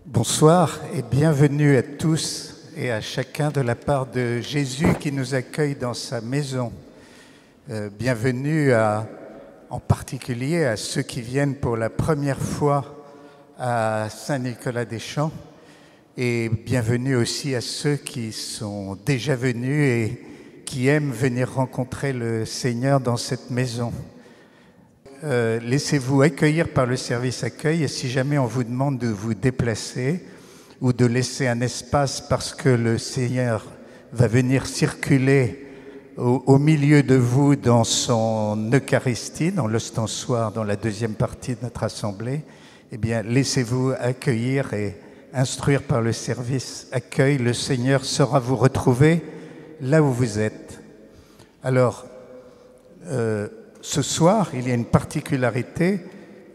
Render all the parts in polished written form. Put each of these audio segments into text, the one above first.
Bonsoir et bienvenue à tous et à chacun de la part de Jésus qui nous accueille dans sa maison. Bienvenue en particulier à ceux qui viennent pour la première fois à Saint-Nicolas-des-Champs et bienvenue aussi à ceux qui sont déjà venus et qui aiment venir rencontrer le Seigneur dans cette maison. Laissez-vous accueillir par le service accueil et si jamais on vous demande de vous déplacer ou de laisser un espace parce que le Seigneur va venir circuler au milieu de vous dans son Eucharistie, dans l'ostensoir, dans la deuxième partie de notre assemblée, eh bien laissez-vous accueillir et instruire par le service accueil. Le Seigneur saura vous retrouver là où vous êtes. Alors, ce soir, il y a une particularité,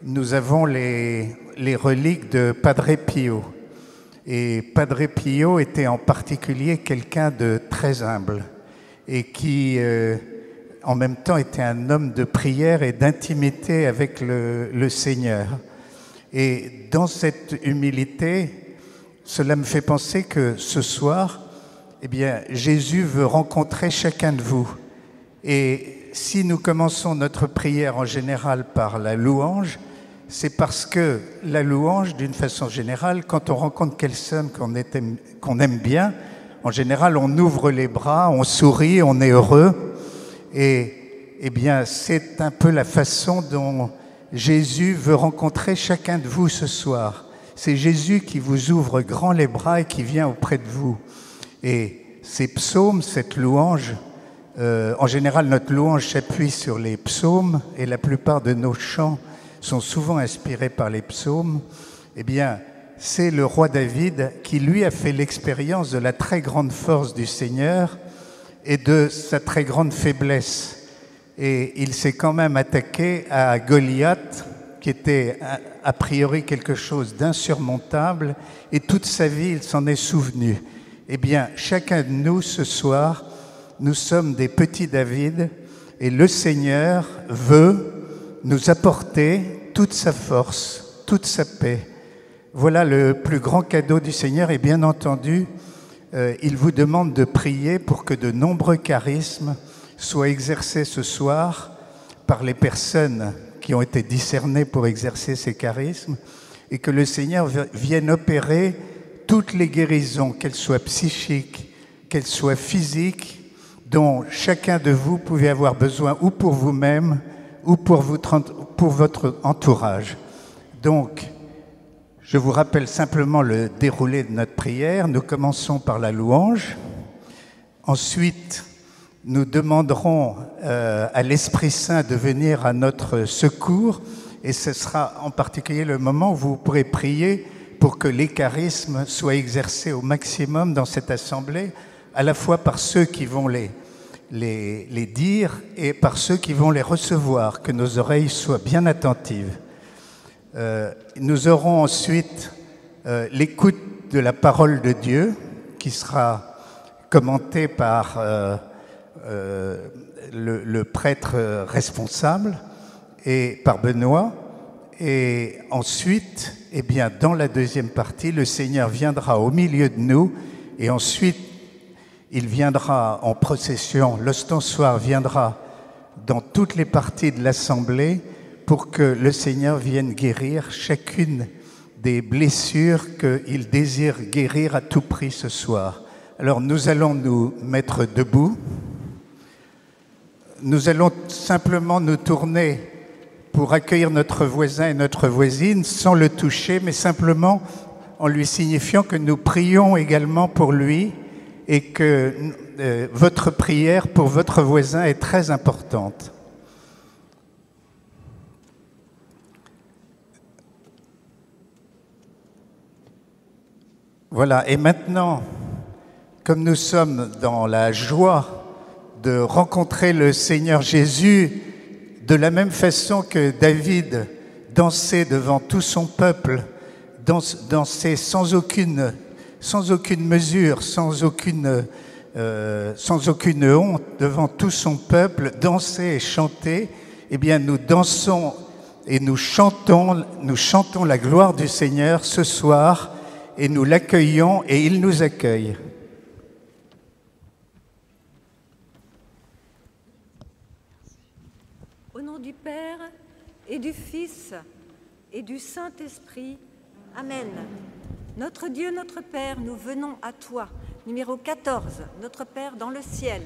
nous avons les reliques de Padre Pio. Et Padre Pio était en particulier quelqu'un de très humble et qui, en même temps, était un homme de prière et d'intimité avec le Seigneur. Et dans cette humilité, cela me fait penser que ce soir, eh bien, Jésus veut rencontrer chacun de vous. Et si nous commençons notre prière en général par la louange, c'est parce que la louange, d'une façon générale, quand on rencontre quelqu'un qu'on aime bien, en général, on ouvre les bras, on sourit, on est heureux. Et eh bien, c'est un peu la façon dont Jésus veut rencontrer chacun de vous ce soir. C'est Jésus qui vous ouvre grand les bras et qui vient auprès de vous. Et ces psaumes, cette louange, en général, notre louange s'appuie sur les psaumes et la plupart de nos chants sont souvent inspirés par les psaumes. Eh bien, c'est le roi David qui, lui, a fait l'expérience de la très grande force du Seigneur et de sa très grande faiblesse. Et il s'est quand même attaqué à Goliath, qui était a priori quelque chose d'insurmontable, et toute sa vie, il s'en est souvenu. Eh bien, chacun de nous, ce soir, nous sommes des petits David et le Seigneur veut nous apporter toute sa force, toute sa paix. Voilà le plus grand cadeau du Seigneur et bien entendu, il vous demande de prier pour que de nombreux charismes soient exercés ce soir par les personnes qui ont été discernées pour exercer ces charismes et que le Seigneur vienne opérer toutes les guérisons, qu'elles soient psychiques, qu'elles soient physiques, dont chacun de vous pouvait avoir besoin ou pour vous-même ou pour votre entourage. Donc, je vous rappelle simplement le déroulé de notre prière. Nous commençons par la louange. Ensuite, nous demanderons à l'Esprit Saint de venir à notre secours et ce sera en particulier le moment où vous pourrez prier pour que les charismes soient exercés au maximum dans cette assemblée, à la fois par ceux qui vont les dire et par ceux qui vont les recevoir, que nos oreilles soient bien attentives. Nous aurons ensuite l'écoute de la parole de Dieu qui sera commentée par le prêtre responsable et par Benoît. Et ensuite, eh bien, dans la deuxième partie, le Seigneur viendra au milieu de nous et ensuite il viendra en procession, l'ostensoir viendra dans toutes les parties de l'assemblée pour que le Seigneur vienne guérir chacune des blessures qu'il désire guérir à tout prix ce soir. Alors nous allons nous mettre debout. Nous allons simplement nous tourner pour accueillir notre voisin et notre voisine sans le toucher, mais simplement en lui signifiant que nous prions également pour lui et que votre prière pour votre voisin est très importante. Voilà, et maintenant, comme nous sommes dans la joie de rencontrer le Seigneur Jésus, de la même façon que David dansait devant tout son peuple, dansait sans aucune mesure, sans aucune honte devant tout son peuple, danser et chanter, eh bien nous dansons et nous chantons la gloire du Seigneur ce soir et nous l'accueillons et il nous accueille. Au nom du Père et du Fils et du Saint-Esprit, Amen. Notre Dieu, notre Père, nous venons à toi. Numéro 14, notre Père dans le ciel.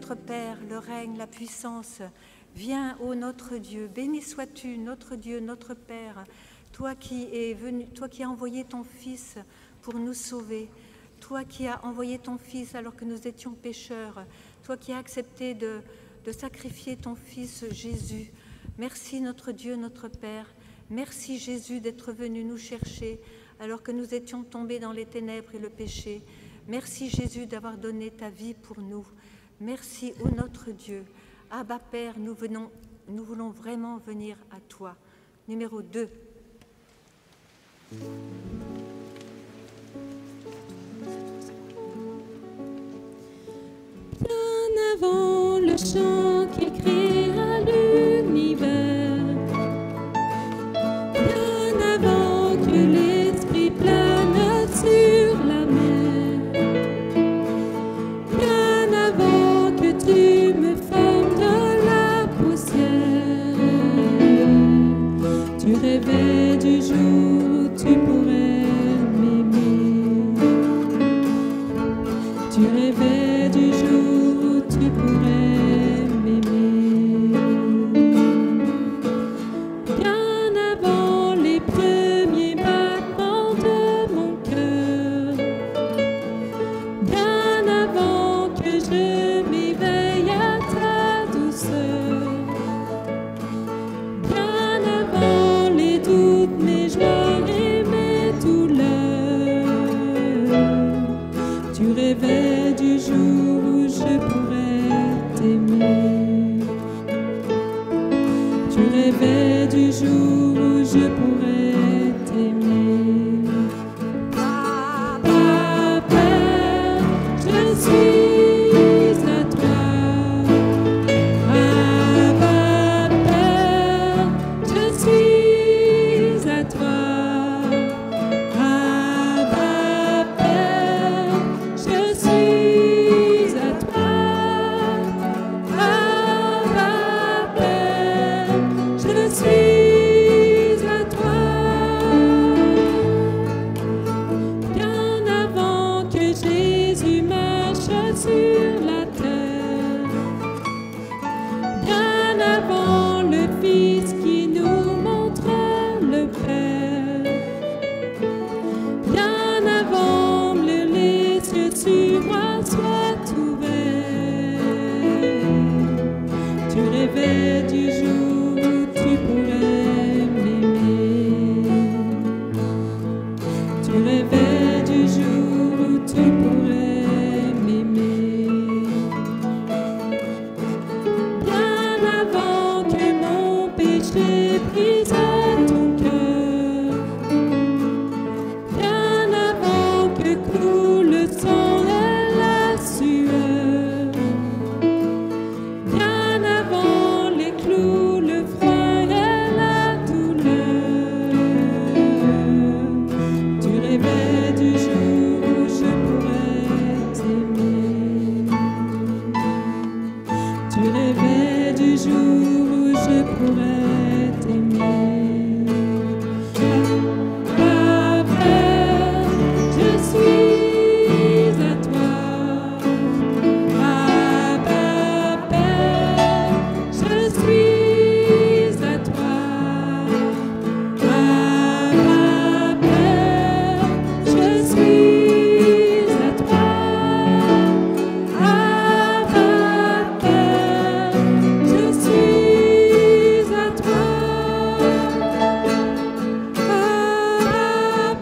notre Père, le règne, la puissance. Viens, ô notre Dieu, béni sois-tu, notre Dieu, notre Père, toi qui es venu, toi qui as envoyé ton Fils pour nous sauver, toi qui as envoyé ton Fils alors que nous étions pécheurs, toi qui as accepté de sacrifier ton Fils Jésus. Merci notre Dieu, notre Père. Merci Jésus d'être venu nous chercher alors que nous étions tombés dans les ténèbres et le péché. Merci Jésus d'avoir donné ta vie pour nous. Merci ô notre Dieu. Abba Père, nous voulons vraiment venir à toi. Numéro 2. Bien avant le chant qui créera l'univers, bien avant que l'Esprit plane sur la mer, bien avant que tu me formes de la poussière, tu rêvais du jour où tu pourrais m'aimer, tu rêvais du jour où tu pourrais m'aimer. Bien avant les premiers battements de mon cœur, bien avant que je m'éveille à ta douceur, bien avant les doutes, mes joies et mes douleurs, tu rêvais du jour où je pourrais t'aimer. Tu rêvais du jour où je pourrais t'aimer. Papa, Père, je suis à toi. Abba, Père, je suis à toi. Abba, Père, je suis à toi. Abba, Père, je suis à toi. Bien avant que Jésus marche sur la terre, bien avant le Fils qui nous montre le Père, bien avant les cieux sur moi soient ouverts, tu rêvais du jour où tu pourrais m'aimer. Tu rêvais du jour où tu pourrais m'aimer. Bien avant que mon péché brise ton cœur, bien avant que coule le sang et la sueur, bien avant les clous, le froid et la douleur, tu rêvais du jour où je pourrais t'aimer. Tu rêvais du jour où je pourrais t'aimer. Papa, Père, je suis à toi. Abba, Père, je suis à toi. Abba, Père, je suis à toi. Abba, Père, je suis à toi. Abba,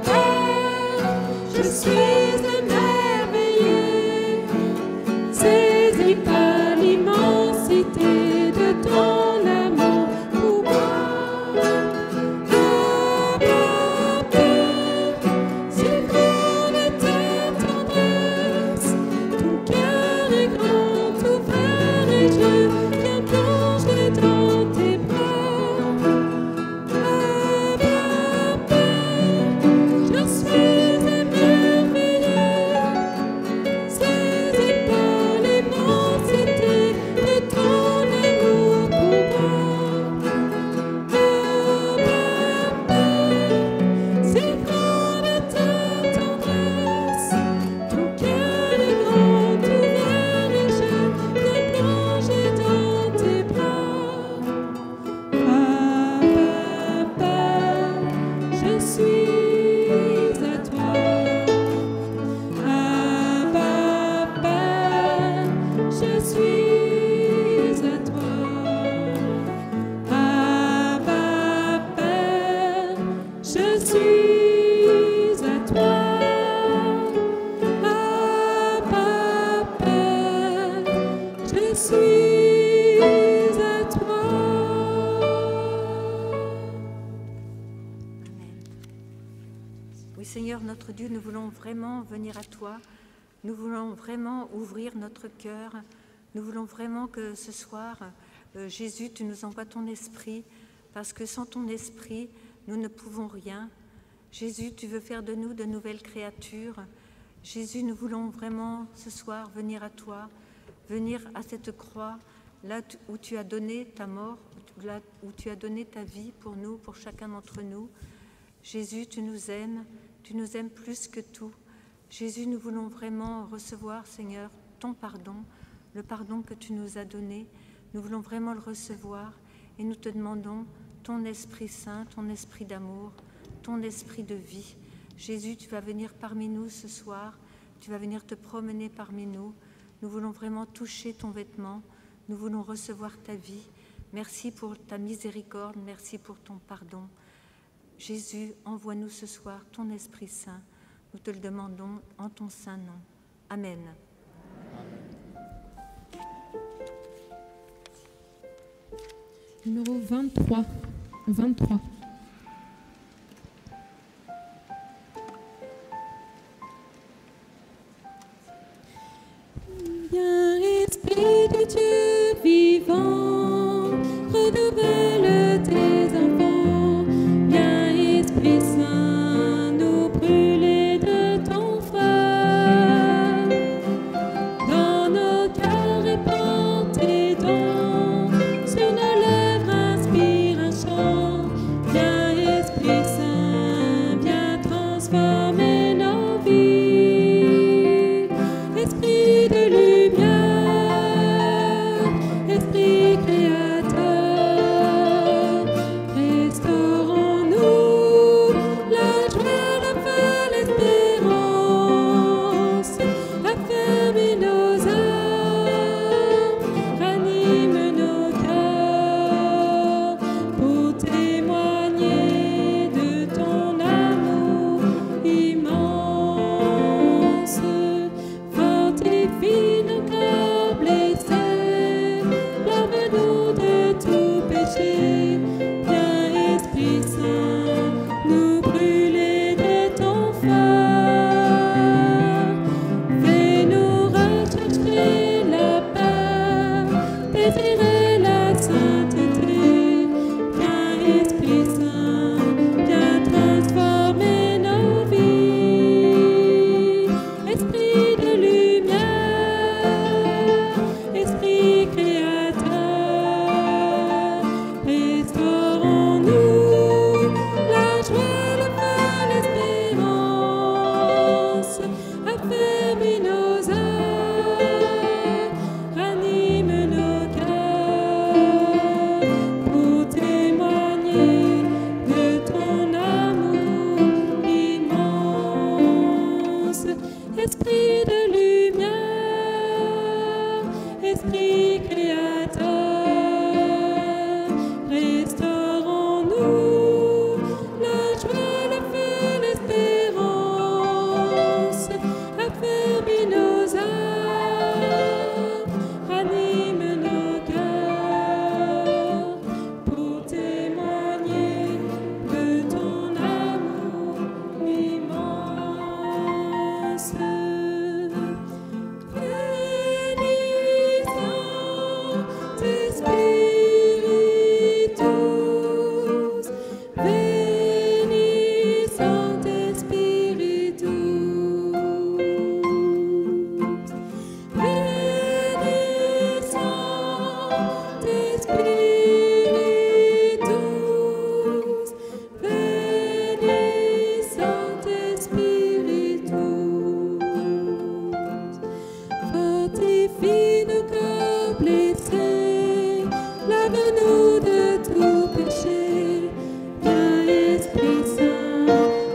Père, je suis émerveillé, saisi par l'immensité de ton amour pour moi. Abba, Père, si grand est ta tendresse, ton cœur est grand, ouvert et je viens plonger dans tes bras. Abba, Père, je suis émerveillé, saisi par l'immensité de ton amour pour Seigneur notre Dieu, nous voulons vraiment venir à toi. Nous voulons vraiment ouvrir notre cœur. Nous voulons vraiment que ce soir, Jésus, tu nous envoies ton esprit, parce que sans ton esprit, nous ne pouvons rien. Jésus, tu veux faire de nous de nouvelles créatures. Jésus, nous voulons vraiment ce soir venir à toi, venir à cette croix, là où tu as donné ta mort, là où tu as donné ta vie pour nous, pour chacun d'entre nous. Jésus, tu nous aimes plus que tout. Jésus, nous voulons vraiment recevoir, Seigneur, ton pardon, le pardon que tu nous as donné. Nous voulons vraiment le recevoir et nous te demandons ton Esprit Saint, ton esprit d'amour, ton esprit de vie. Jésus, tu vas venir parmi nous ce soir, tu vas venir te promener parmi nous. Nous voulons vraiment toucher ton vêtement, nous voulons recevoir ta vie. Merci pour ta miséricorde, merci pour ton pardon. Jésus, envoie-nous ce soir ton Esprit Saint. Nous te le demandons en ton saint nom. Amen. Numéro 23. 23. Viens, Esprit de Dieu vivant, renouvelle tes enfants. Viens, Esprit Saint, nous brûler de ton feu. Dans nos cœurs, répands tes dons, sur nos lèvres inspire un chant. Viens, Esprit Saint, viens transformer nos vies. Esprit de lumière, Esprit créateur, restaurons-nous la joie, la paix, l'espérance, affermis nos âmes, ranime nos cœurs, pour témoigner de ton amour immense. Fortifie nos cœurs blessés, lave-nous de tout péché. Viens, Esprit Saint, nous brûler de ton feu. Fais-nous rechercher la paix, désirer la sainteté. Viens, Esprit Saint, viens transformer nos vies. Esprit de lumière, Esprit créateur, restaurons-nous la joie, la paix, l'espérance, affermis nos âmes, ranime nos cœurs, pour témoigner de ton amour immense. Esprit de lumière, Esprit créateur, restaurons-nous la joie, la paix, l'espérance, affermis nos âmes, ranime nos cœurs, pour témoigner de ton amour immense. Bénis Saint-Esprit, bénis Saint-Esprit, bénis Saint-Esprit, bénis Saint-Esprit. Fortifie nos cœurs blessés, lave-nous de tout péché. Viens, Esprit Saint,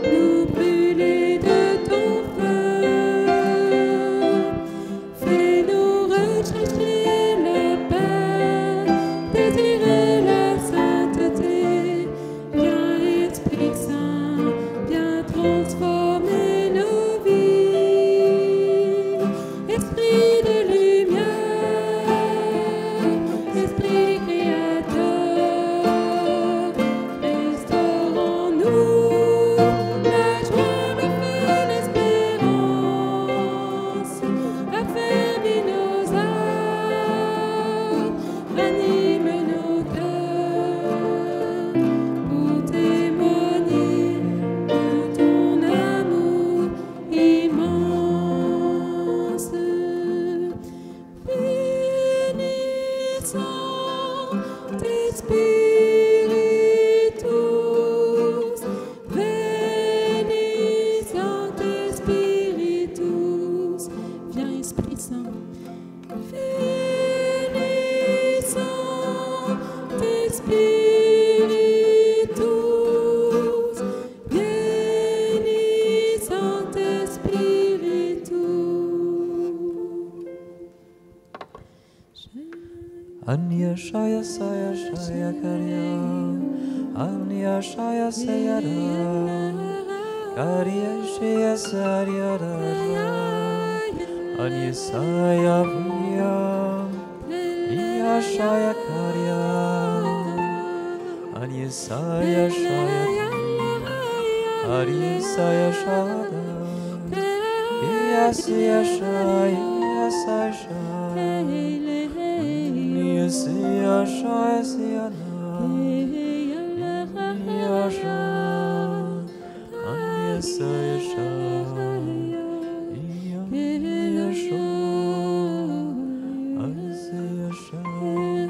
nous brûler de ton feu. Fais-nous rechercher la paix, désirer la sainteté. Viens, Esprit Saint, viens transformer nos vies. Esprit de lumière, Esprit créateur, Spiritus, veni Sancte Spiritus, viens Esprit Saint, veni Sancte Spiritus, veni Sancte Spiritus. Anya Shaya Saya Shaya Karya, Anya Shaya Sayara, Karya Shaya Saryara, Anya Saya Vya, Iya Shaya Karya, Anya Saya Shaya, Anya Saya Shada, Iya Saya Shaya, Iya Saya Shaya. Sia Shaya Siana, Ania Shaya, Ania Saya Shaya, Ania Shaya, Ania Saya Shaya,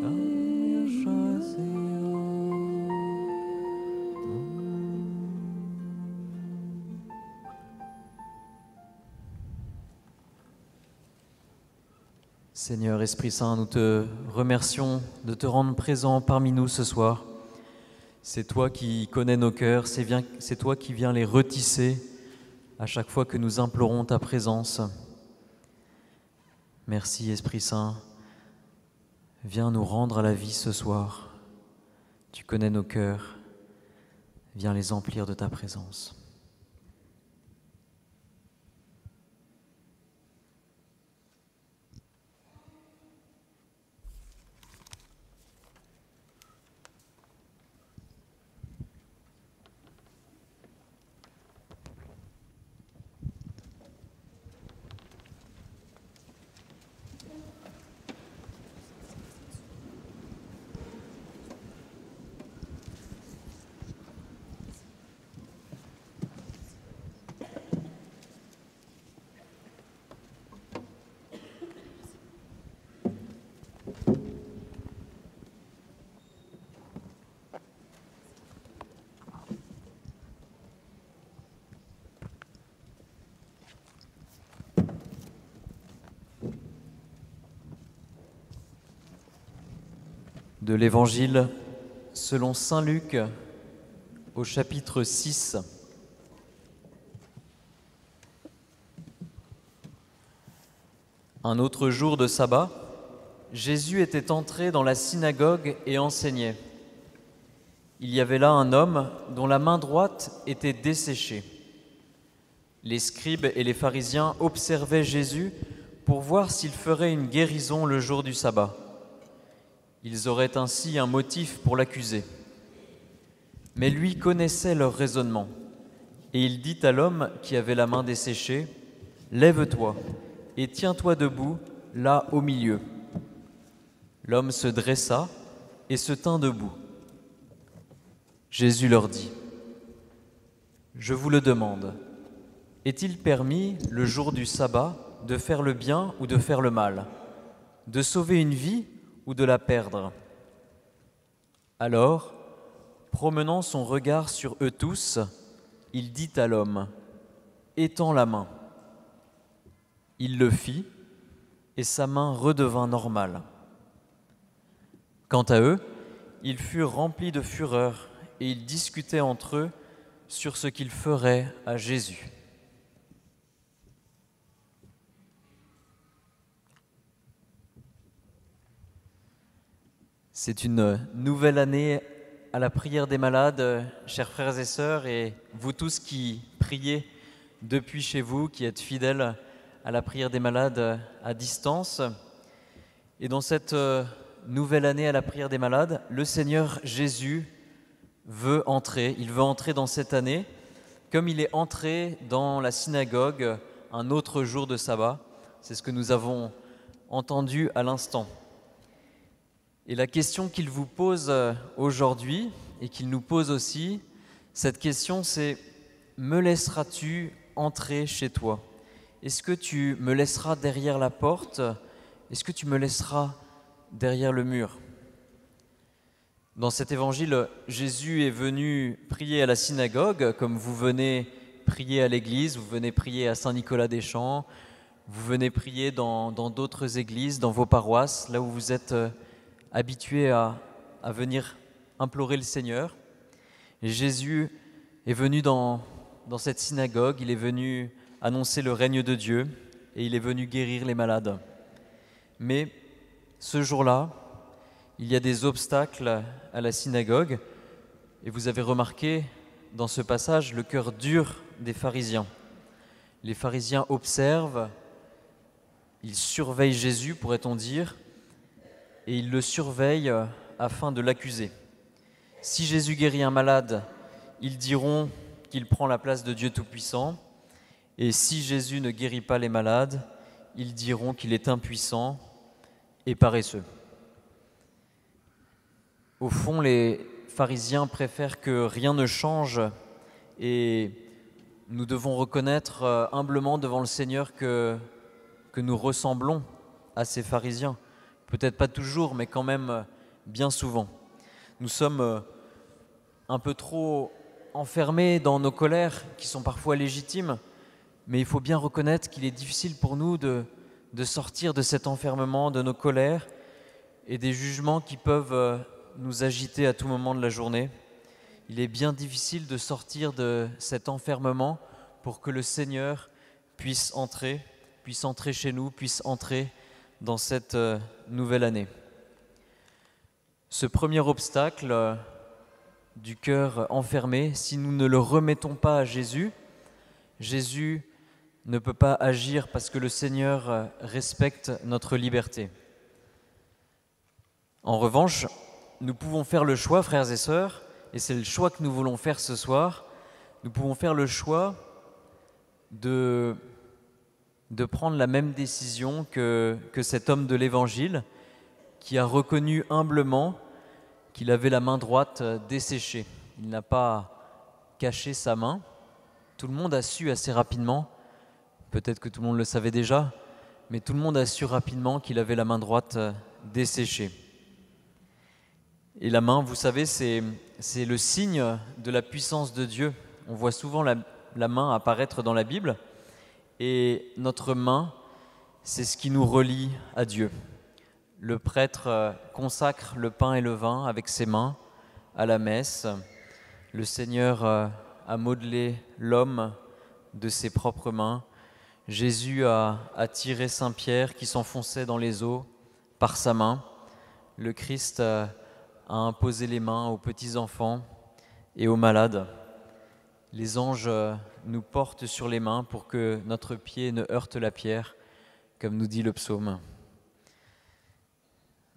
Ania Shaya Sia. Seigneur Esprit Saint, nous te remercions de te rendre présent parmi nous ce soir. C'est toi qui connais nos cœurs, c'est toi qui viens les retisser à chaque fois que nous implorons ta présence. Merci Esprit Saint, viens nous rendre à la vie ce soir. Tu connais nos cœurs, viens les emplir de ta présence. De l'Évangile selon saint Luc au chapitre 6. Un autre jour de sabbat, Jésus était entré dans la synagogue et enseignait. Il y avait là un homme dont la main droite était desséchée. Les scribes et les pharisiens observaient Jésus pour voir s'il ferait une guérison le jour du sabbat. Ils auraient ainsi un motif pour l'accuser. Mais lui connaissait leur raisonnement, et il dit à l'homme qui avait la main desséchée, « Lève-toi et tiens-toi debout, là au milieu. » L'homme se dressa et se tint debout. Jésus leur dit, « Je vous le demande, est-il permis, le jour du sabbat, de faire le bien ou de faire le mal, de sauver une vie ou de la perdre ?» Alors, promenant son regard sur eux tous, il dit à l'homme, « Étends la main. » Il le fit, et sa main redevint normale. Quant à eux, ils furent remplis de fureur, et ils discutaient entre eux sur ce qu'ils feraient à Jésus. C'est une nouvelle année à la prière des malades, chers frères et sœurs, et vous tous qui priez depuis chez vous, qui êtes fidèles à la prière des malades à distance. Et dans cette nouvelle année à la prière des malades, le Seigneur Jésus veut entrer. Il veut entrer dans cette année, comme il est entré dans la synagogue un autre jour de sabbat. C'est ce que nous avons entendu à l'instant. Et la question qu'il vous pose aujourd'hui, et qu'il nous pose aussi, cette question c'est « Me laisseras-tu entrer chez toi ? Est-ce que tu me laisseras derrière la porte ? Est-ce que tu me laisseras derrière le mur ?» Dans cet évangile, Jésus est venu prier à la synagogue, comme vous venez prier à l'église, vous venez prier à Saint-Nicolas-des-Champs, vous venez prier dans d'autres églises, dans vos paroisses, là où vous êtes habitués à venir implorer le Seigneur. Et Jésus est venu dans cette synagogue, il est venu annoncer le règne de Dieu et il est venu guérir les malades. Mais ce jour-là, il y a des obstacles à la synagogue et vous avez remarqué dans ce passage le cœur dur des pharisiens. Les pharisiens observent, ils surveillent Jésus, pourrait-on dire, et ils le surveillent afin de l'accuser. Si Jésus guérit un malade, ils diront qu'il prend la place de Dieu Tout-Puissant, et si Jésus ne guérit pas les malades, ils diront qu'il est impuissant et paresseux. Au fond, les pharisiens préfèrent que rien ne change et nous devons reconnaître humblement devant le Seigneur que nous ressemblons à ces pharisiens. Peut-être pas toujours, mais quand même bien souvent. Nous sommes un peu trop enfermés dans nos colères qui sont parfois légitimes, mais il faut bien reconnaître qu'il est difficile pour nous de sortir de cet enfermement, de nos colères et des jugements qui peuvent nous agiter à tout moment de la journée. Il est bien difficile de sortir de cet enfermement pour que le Seigneur puisse entrer chez nous, puisse entrer dans cette nouvelle année. Ce premier obstacle du cœur enfermé, si nous ne le remettons pas à Jésus, Jésus ne peut pas agir parce que le Seigneur respecte notre liberté. En revanche, nous pouvons faire le choix, frères et sœurs, et c'est le choix que nous voulons faire ce soir, nous pouvons faire le choix de prendre la même décision que cet homme de l'Évangile qui a reconnu humblement qu'il avait la main droite desséchée. Il n'a pas caché sa main. Tout le monde a su assez rapidement, peut-être que tout le monde le savait déjà, mais tout le monde a su rapidement qu'il avait la main droite desséchée. Et la main, vous savez, c'est le signe de la puissance de Dieu. On voit souvent la main apparaître dans la Bible. Et notre main, c'est ce qui nous relie à Dieu. Le prêtre consacre le pain et le vin avec ses mains à la messe. Le Seigneur a modelé l'homme de ses propres mains. Jésus a tiré Saint Pierre qui s'enfonçait dans les eaux par sa main. Le Christ a imposé les mains aux petits-enfants et aux malades. Les anges nous portent sur les mains pour que notre pied ne heurte la pierre, comme nous dit le psaume.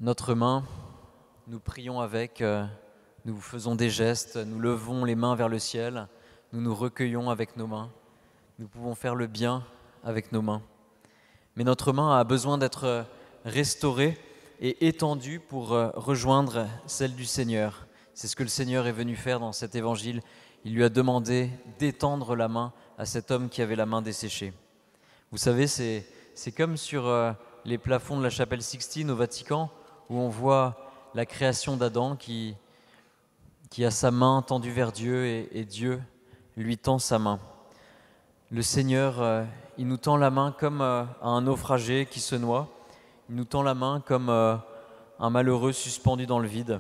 Notre main, nous prions avec, nous faisons des gestes, nous levons les mains vers le ciel, nous nous recueillons avec nos mains. Nous pouvons faire le bien avec nos mains. Mais notre main a besoin d'être restaurée et étendue pour rejoindre celle du Seigneur. C'est ce que le Seigneur est venu faire dans cet évangile. Il lui a demandé d'étendre la main à cet homme qui avait la main desséchée. Vous savez, c'est comme sur les plafonds de la chapelle Sixtine au Vatican, où on voit la création d'Adam qui a sa main tendue vers Dieu et Dieu lui tend sa main. Le Seigneur, il nous tend la main comme à un naufragé qui se noie. Il nous tend la main comme un malheureux suspendu dans le vide.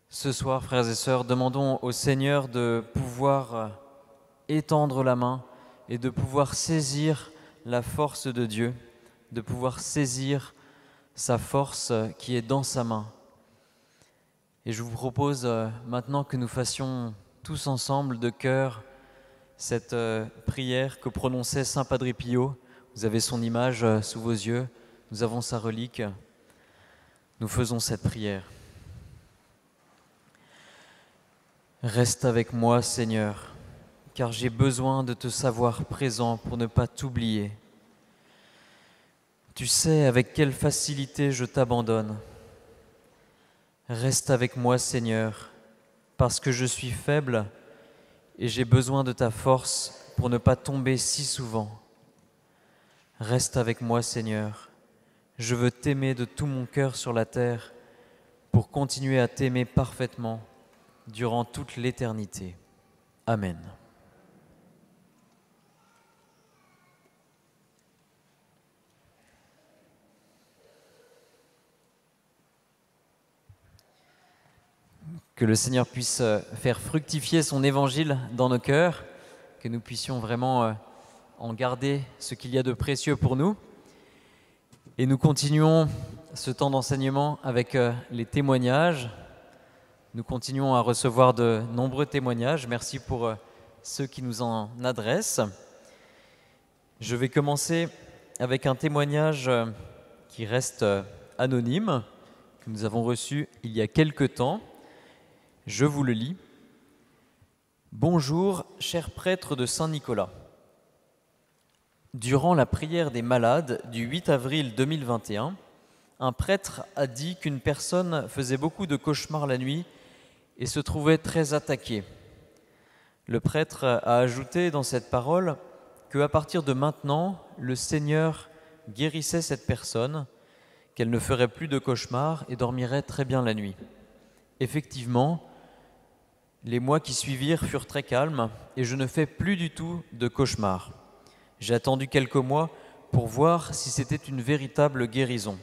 Ce soir, frères et sœurs, demandons au Seigneur de pouvoir étendre la main et de pouvoir saisir la force de Dieu, de pouvoir saisir sa force qui est dans sa main. Et je vous propose maintenant que nous fassions tous ensemble de cœur cette prière que prononçait Saint Padre Pio. Vous avez son image sous vos yeux, nous avons sa relique. Nous faisons cette prière. Reste avec moi, Seigneur, car j'ai besoin de te savoir présent pour ne pas t'oublier. Tu sais avec quelle facilité je t'abandonne. Reste avec moi, Seigneur, parce que je suis faible et j'ai besoin de ta force pour ne pas tomber si souvent. Reste avec moi, Seigneur. Je veux t'aimer de tout mon cœur sur la terre pour continuer à t'aimer parfaitement durant toute l'éternité. Amen. Que le Seigneur puisse faire fructifier son évangile dans nos cœurs, que nous puissions vraiment en garder ce qu'il y a de précieux pour nous. Et nous continuons ce temps d'enseignement avec les témoignages. Nous continuons à recevoir de nombreux témoignages. Merci pour ceux qui nous en adressent. Je vais commencer avec un témoignage qui reste anonyme, que nous avons reçu il y a quelque temps. Je vous le lis. Bonjour, cher prêtre de Saint-Nicolas. Durant la prière des malades du 8 avril 2021, un prêtre a dit qu'une personne faisait beaucoup de cauchemars la nuit et se trouvait très attaquée. Le prêtre a ajouté dans cette parole qu'à partir de maintenant, le Seigneur guérissait cette personne, qu'elle ne ferait plus de cauchemars et dormirait très bien la nuit. Effectivement, les mois qui suivirent furent très calmes et je ne fais plus du tout de cauchemars. J'ai attendu quelques mois pour voir si c'était une véritable guérison.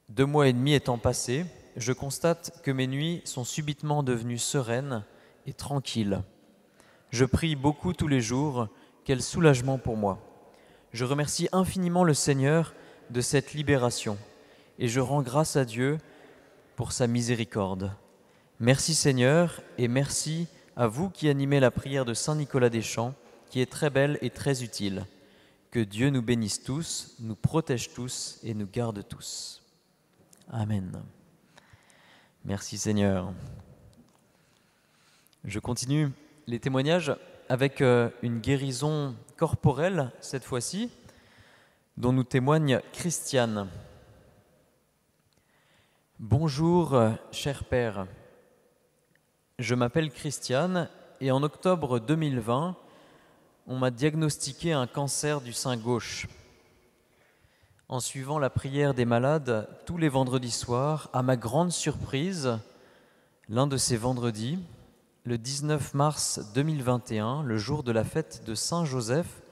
2 mois et demi étant passés, je constate que mes nuits sont subitement devenues sereines et tranquilles. Je prie beaucoup tous les jours, quel soulagement pour moi. Je remercie infiniment le Seigneur de cette libération et je rends grâce à Dieu pour sa miséricorde. Merci Seigneur et merci à vous qui animez la prière de Saint Nicolas des Champs, qui est très belle et très utile. Que Dieu nous bénisse tous, nous protège tous et nous garde tous. Amen. Merci Seigneur. Je continue les témoignages avec une guérison corporelle cette fois-ci, dont nous témoigne Christiane. Bonjour, cher Père. Je m'appelle Christiane et en octobre 2020, on m'a diagnostiqué un cancer du sein gauche. En suivant la prière des malades tous les vendredis soirs, à ma grande surprise, l'un de ces vendredis, le 19 mars 2021, le jour de la fête de Saint-Joseph,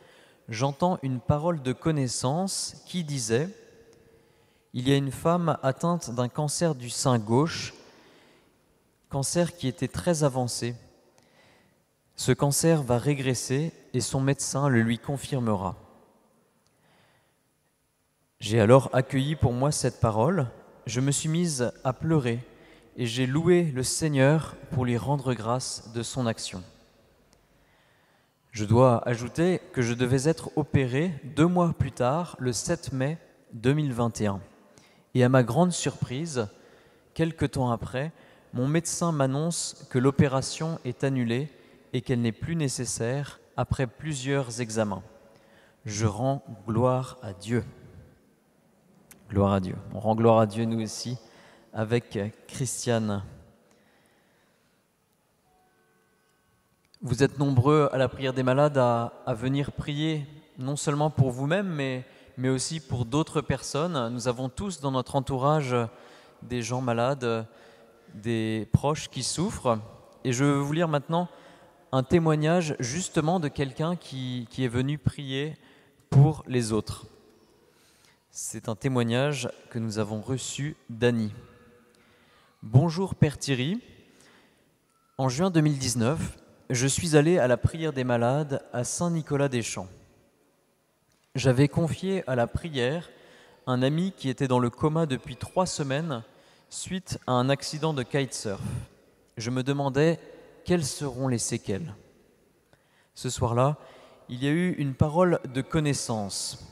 j'entends une parole de connaissance qui disait « Il y a une femme atteinte d'un cancer du sein gauche, cancer qui était très avancé. Ce cancer va régresser et son médecin le lui confirmera. » J'ai alors accueilli pour moi cette parole, je me suis mise à pleurer et j'ai loué le Seigneur pour lui rendre grâce de son action. Je dois ajouter que je devais être opéré 2 mois plus tard, le 7 mai 2021. Et à ma grande surprise, quelque temps après, mon médecin m'annonce que l'opération est annulée et qu'elle n'est plus nécessaire après plusieurs examens. Je rends gloire à Dieu. Gloire à Dieu. On rend gloire à Dieu nous aussi avec Christiane. Vous êtes nombreux à la prière des malades à venir prier non seulement pour vous-même mais aussi pour d'autres personnes. Nous avons tous dans notre entourage des gens malades, des proches qui souffrent. Et je veux vous lire maintenant un témoignage justement de quelqu'un qui est venu prier pour les autres. C'est un témoignage que nous avons reçu d'Annie. Bonjour Père Thierry. En juin 2019, je suis allé à la prière des malades à Saint-Nicolas des Champs. J'avais confié à la prière un ami qui était dans le coma depuis 3 semaines suite à un accident de kitesurf. Je me demandais quelles seront les séquelles. Ce soir-là, il y a eu une parole de connaissance.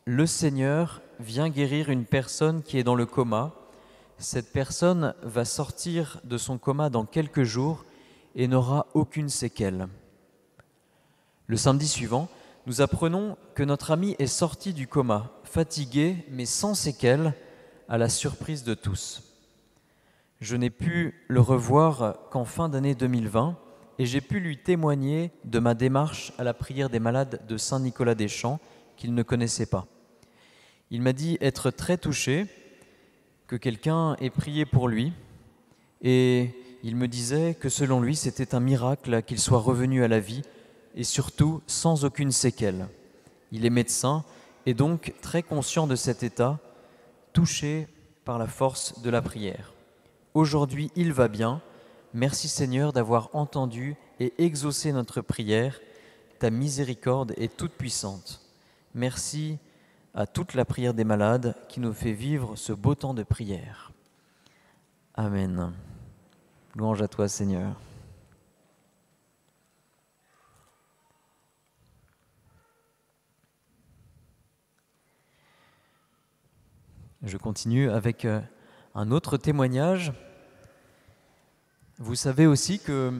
Le Seigneur vient guérir une personne qui est dans le coma. Cette personne va sortir de son coma dans quelques jours et n'aura aucune séquelle. Le samedi suivant, nous apprenons que notre ami est sorti du coma, fatigué mais sans séquelles, à la surprise de tous. Je n'ai pu le revoir qu'en fin d'année 2020 et j'ai pu lui témoigner de ma démarche à la prière des malades de Saint-Nicolas des Champs qu'il ne connaissait pas. Il m'a dit être très touché, que quelqu'un ait prié pour lui et il me disait que selon lui, c'était un miracle qu'il soit revenu à la vie et surtout sans aucune séquelle. Il est médecin et donc très conscient de cet état, touché par la force de la prière. Aujourd'hui, il va bien. Merci Seigneur d'avoir entendu et exaucé notre prière. Ta miséricorde est toute puissante. Merci à toute la prière des malades qui nous fait vivre ce beau temps de prière. Amen. Louange à toi, Seigneur. Je continue avec un autre témoignage. Vous savez aussi que,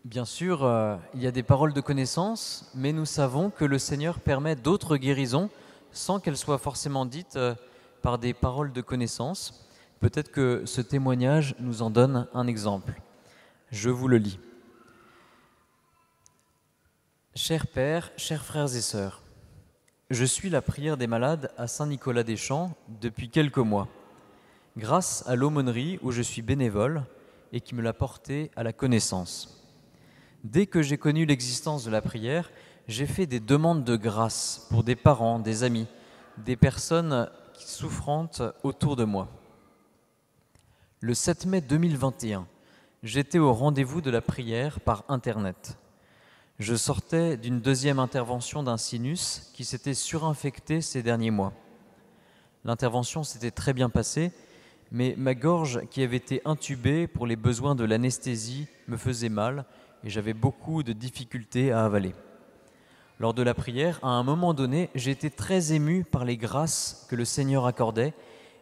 bien sûr, il y a des paroles de connaissance, mais nous savons que le Seigneur permet d'autres guérisons sans qu'elles soient forcément dites par des paroles de connaissance. Peut-être que ce témoignage nous en donne un exemple. Je vous le lis. Cher Père, chers frères et sœurs, je suis la prière des malades à Saint-Nicolas-des-Champs depuis quelques mois, grâce à l'aumônerie où je suis bénévole et qui me l'a porté à la connaissance. Dès que j'ai connu l'existence de la prière, j'ai fait des demandes de grâce pour des parents, des amis, des personnes souffrantes autour de moi. Le 7 mai 2021, j'étais au rendez-vous de la prière par Internet. Je sortais d'une deuxième intervention d'un sinus qui s'était surinfecté ces derniers mois. L'intervention s'était très bien passée, mais ma gorge qui avait été intubée pour les besoins de l'anesthésie me faisait mal et j'avais beaucoup de difficultés à avaler. Lors de la prière, à un moment donné, j'ai été très ému par les grâces que le Seigneur accordait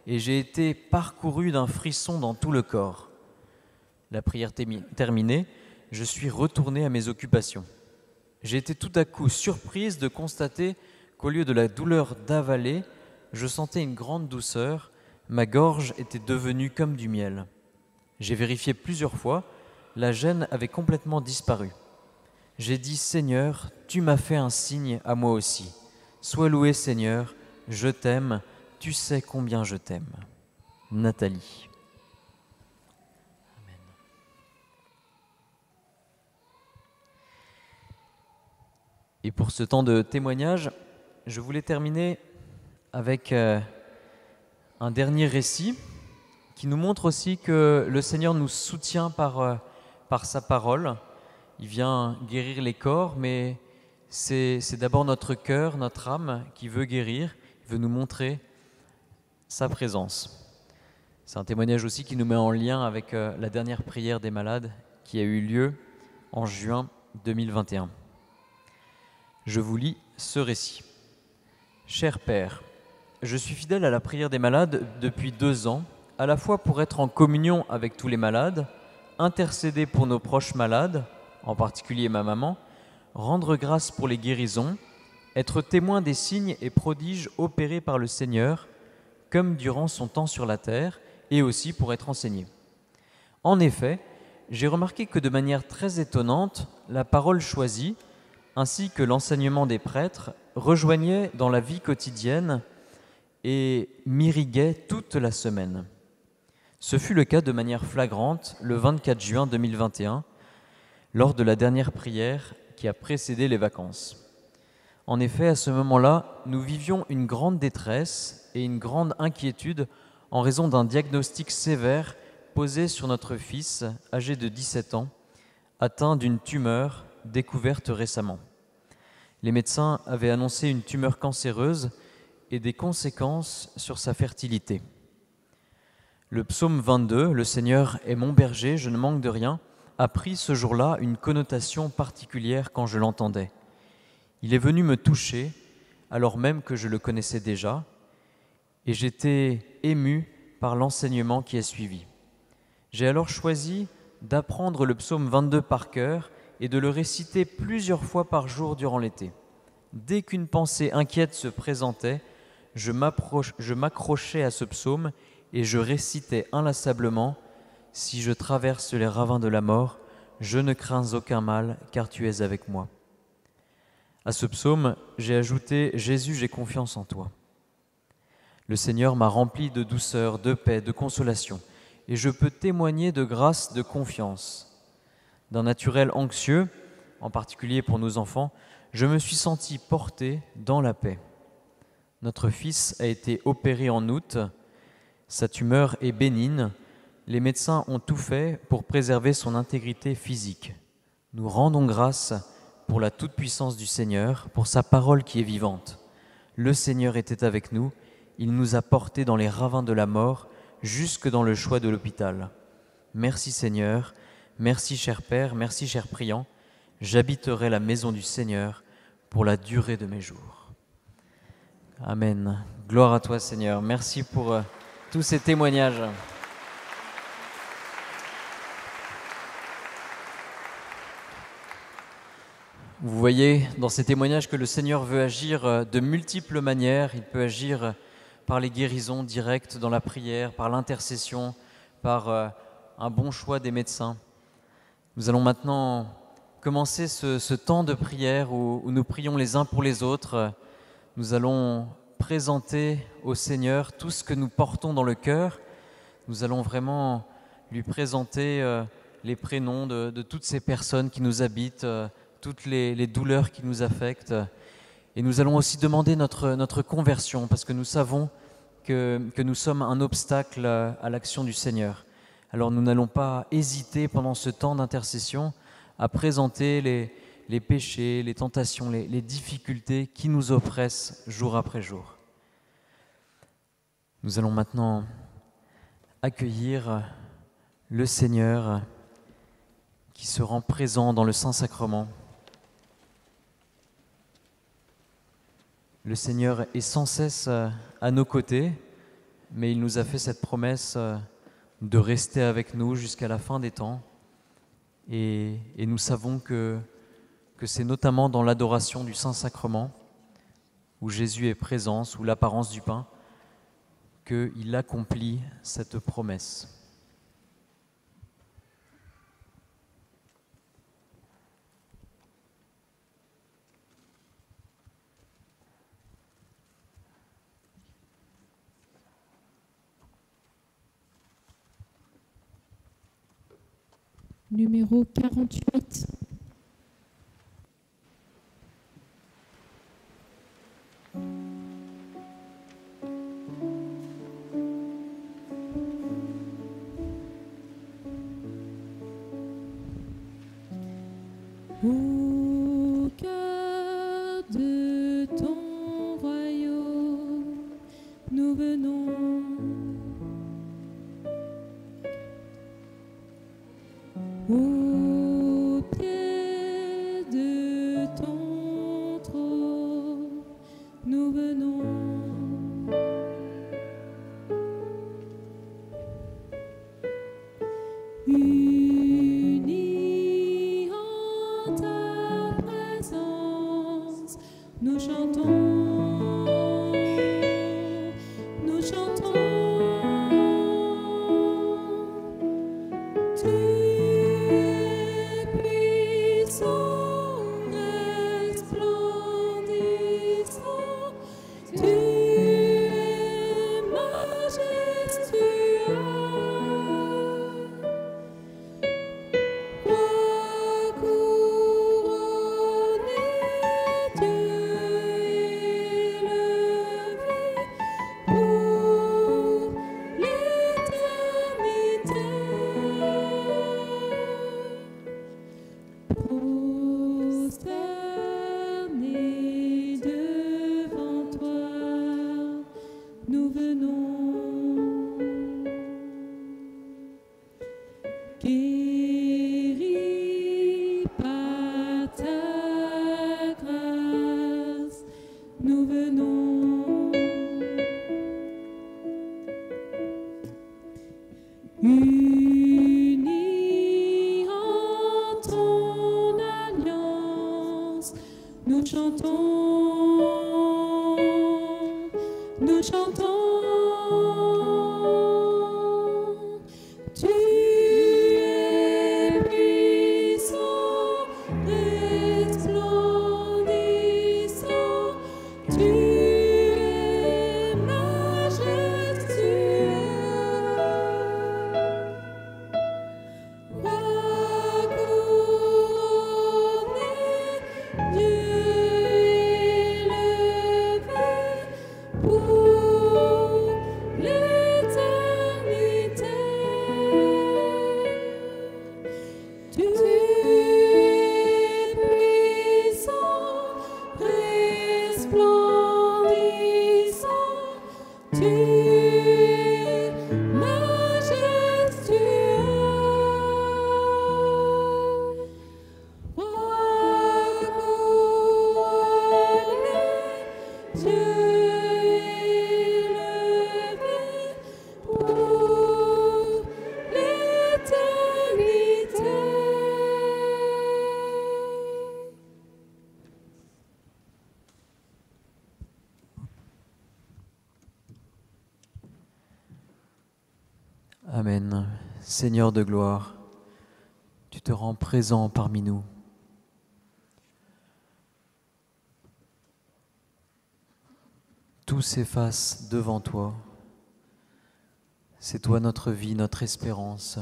et j'ai été parcouru d'un frisson dans tout le corps. La prière terminée, je suis retourné à mes occupations. J'ai été tout à coup surprise de constater qu'au lieu de la douleur d'avaler, je sentais une grande douceur, ma gorge était devenue comme du miel. J'ai vérifié plusieurs fois, la gêne avait complètement disparu. J'ai dit « Seigneur, tu m'as fait un signe à moi aussi. Sois loué Seigneur, je t'aime, tu sais combien je t'aime. » Nathalie. Amen. Et pour ce temps de témoignage, je voulais terminer avec un dernier récit qui nous montre aussi que le Seigneur nous soutient par sa parole. Il vient guérir les corps, mais c'est d'abord notre cœur, notre âme qui veut guérir, il veut nous montrer sa présence. C'est un témoignage aussi qui nous met en lien avec la dernière prière des malades qui a eu lieu en juin 2021. Je vous lis ce récit. Cher Père, je suis fidèle à la prière des malades depuis 2 ans, à la fois pour être en communion avec tous les malades, intercéder pour nos proches malades, en particulier ma maman, rendre grâce pour les guérisons, être témoin des signes et prodiges opérés par le Seigneur, comme durant son temps sur la terre, et aussi pour être enseigné. En effet, j'ai remarqué que de manière très étonnante, la parole choisie, ainsi que l'enseignement des prêtres, rejoignaient dans la vie quotidienne et m'irriguaient toute la semaine. Ce fut le cas de manière flagrante le 24 juin 2021, lors de la dernière prière qui a précédé les vacances. En effet, à ce moment-là, nous vivions une grande détresse et une grande inquiétude en raison d'un diagnostic sévère posé sur notre fils, âgé de 17 ans, atteint d'une tumeur découverte récemment. Les médecins avaient annoncé une tumeur cancéreuse et des conséquences sur sa fertilité. Le psaume 22, « Le Seigneur est mon berger, je ne manque de rien », a pris ce jour-là une connotation particulière quand je l'entendais. Il est venu me toucher, alors même que je le connaissais déjà, et j'étais ému par l'enseignement qui a suivi. J'ai alors choisi d'apprendre le psaume 22 par cœur et de le réciter plusieurs fois par jour durant l'été. Dès qu'une pensée inquiète se présentait, je m'accrochais à ce psaume et je récitais inlassablement « Si je traverse les ravins de la mort, je ne crains aucun mal, car tu es avec moi. » À ce psaume, j'ai ajouté « Jésus, j'ai confiance en toi ». Le Seigneur m'a rempli de douceur, de paix, de consolation, et je peux témoigner de grâce, de confiance. D'un naturel anxieux, en particulier pour nos enfants, je me suis senti porté dans la paix. Notre fils a été opéré en août, sa tumeur est bénigne, les médecins ont tout fait pour préserver son intégrité physique. Nous rendons grâce pour la toute-puissance du Seigneur, pour sa parole qui est vivante. Le Seigneur était avec nous, il nous a portés dans les ravins de la mort, jusque dans le choix de l'hôpital. Merci Seigneur, merci cher Père, merci cher priant, j'habiterai la maison du Seigneur pour la durée de mes jours. Amen. Gloire à toi Seigneur, merci pour tous ces témoignages. Vous voyez dans ces témoignages que le Seigneur veut agir de multiples manières. Il peut agir par les guérisons directes dans la prière, par l'intercession, par un bon choix des médecins. Nous allons maintenant commencer ce temps de prière où nous prions les uns pour les autres. Nous allons présenter au Seigneur tout ce que nous portons dans le cœur. Nous allons vraiment lui présenter les prénoms de toutes ces personnes qui nous habitent, toutes les douleurs qui nous affectent. Et nous allons aussi demander notre conversion, parce que nous savons que nous sommes un obstacle à l'action du Seigneur. Alors nous n'allons pas hésiter pendant ce temps d'intercession à présenter les péchés, les tentations, les difficultés qui nous oppressent jour après jour. Nous allons maintenant accueillir le Seigneur qui se rend présent dans le Saint-Sacrement. Le Seigneur est sans cesse à nos côtés, mais il nous a fait cette promesse de rester avec nous jusqu'à la fin des temps. Et nous savons que c'est notamment dans l'adoration du Saint-Sacrement, où Jésus est présent sous l'apparence du pain, qu'il accomplit cette promesse. Numéro 48. Au cœur de ton royaume, nous venons. Au pied de ton trône, nous venons. Unis en ta présence, nous chantons, nous chantons. Tu es puissant, resplendissant, tu es majestueux. Roi couronné, Dieu élevé pour l'éternité. Prosternés devant toi, nous venons. Guéris par ta grâce, nous venons. Unis en ton alliance, nous chantons, nous chantons. Tu es puissant, resplendissant, tu es majestueux. Seigneur de gloire, tu te rends présent parmi nous. Tout s'efface devant toi. C'est toi notre vie, notre espérance.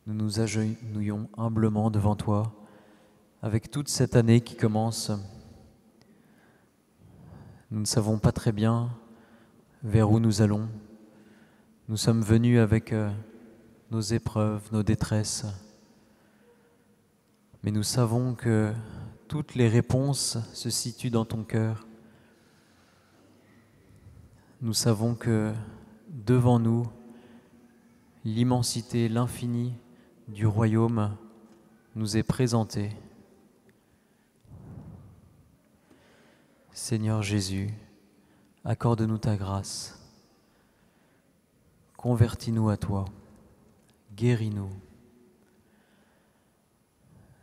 Nous nous agenouillons humblement devant toi avec toute cette année qui commence. Nous ne savons pas très bien vers où nous allons. Nous sommes venus avec nos épreuves, nos détresses. Mais nous savons que toutes les réponses se situent dans ton cœur. Nous savons que devant nous, l'immensité, l'infini du royaume nous est présenté. Seigneur Jésus, accorde-nous ta grâce. Convertis-nous à toi. Guéris-nous.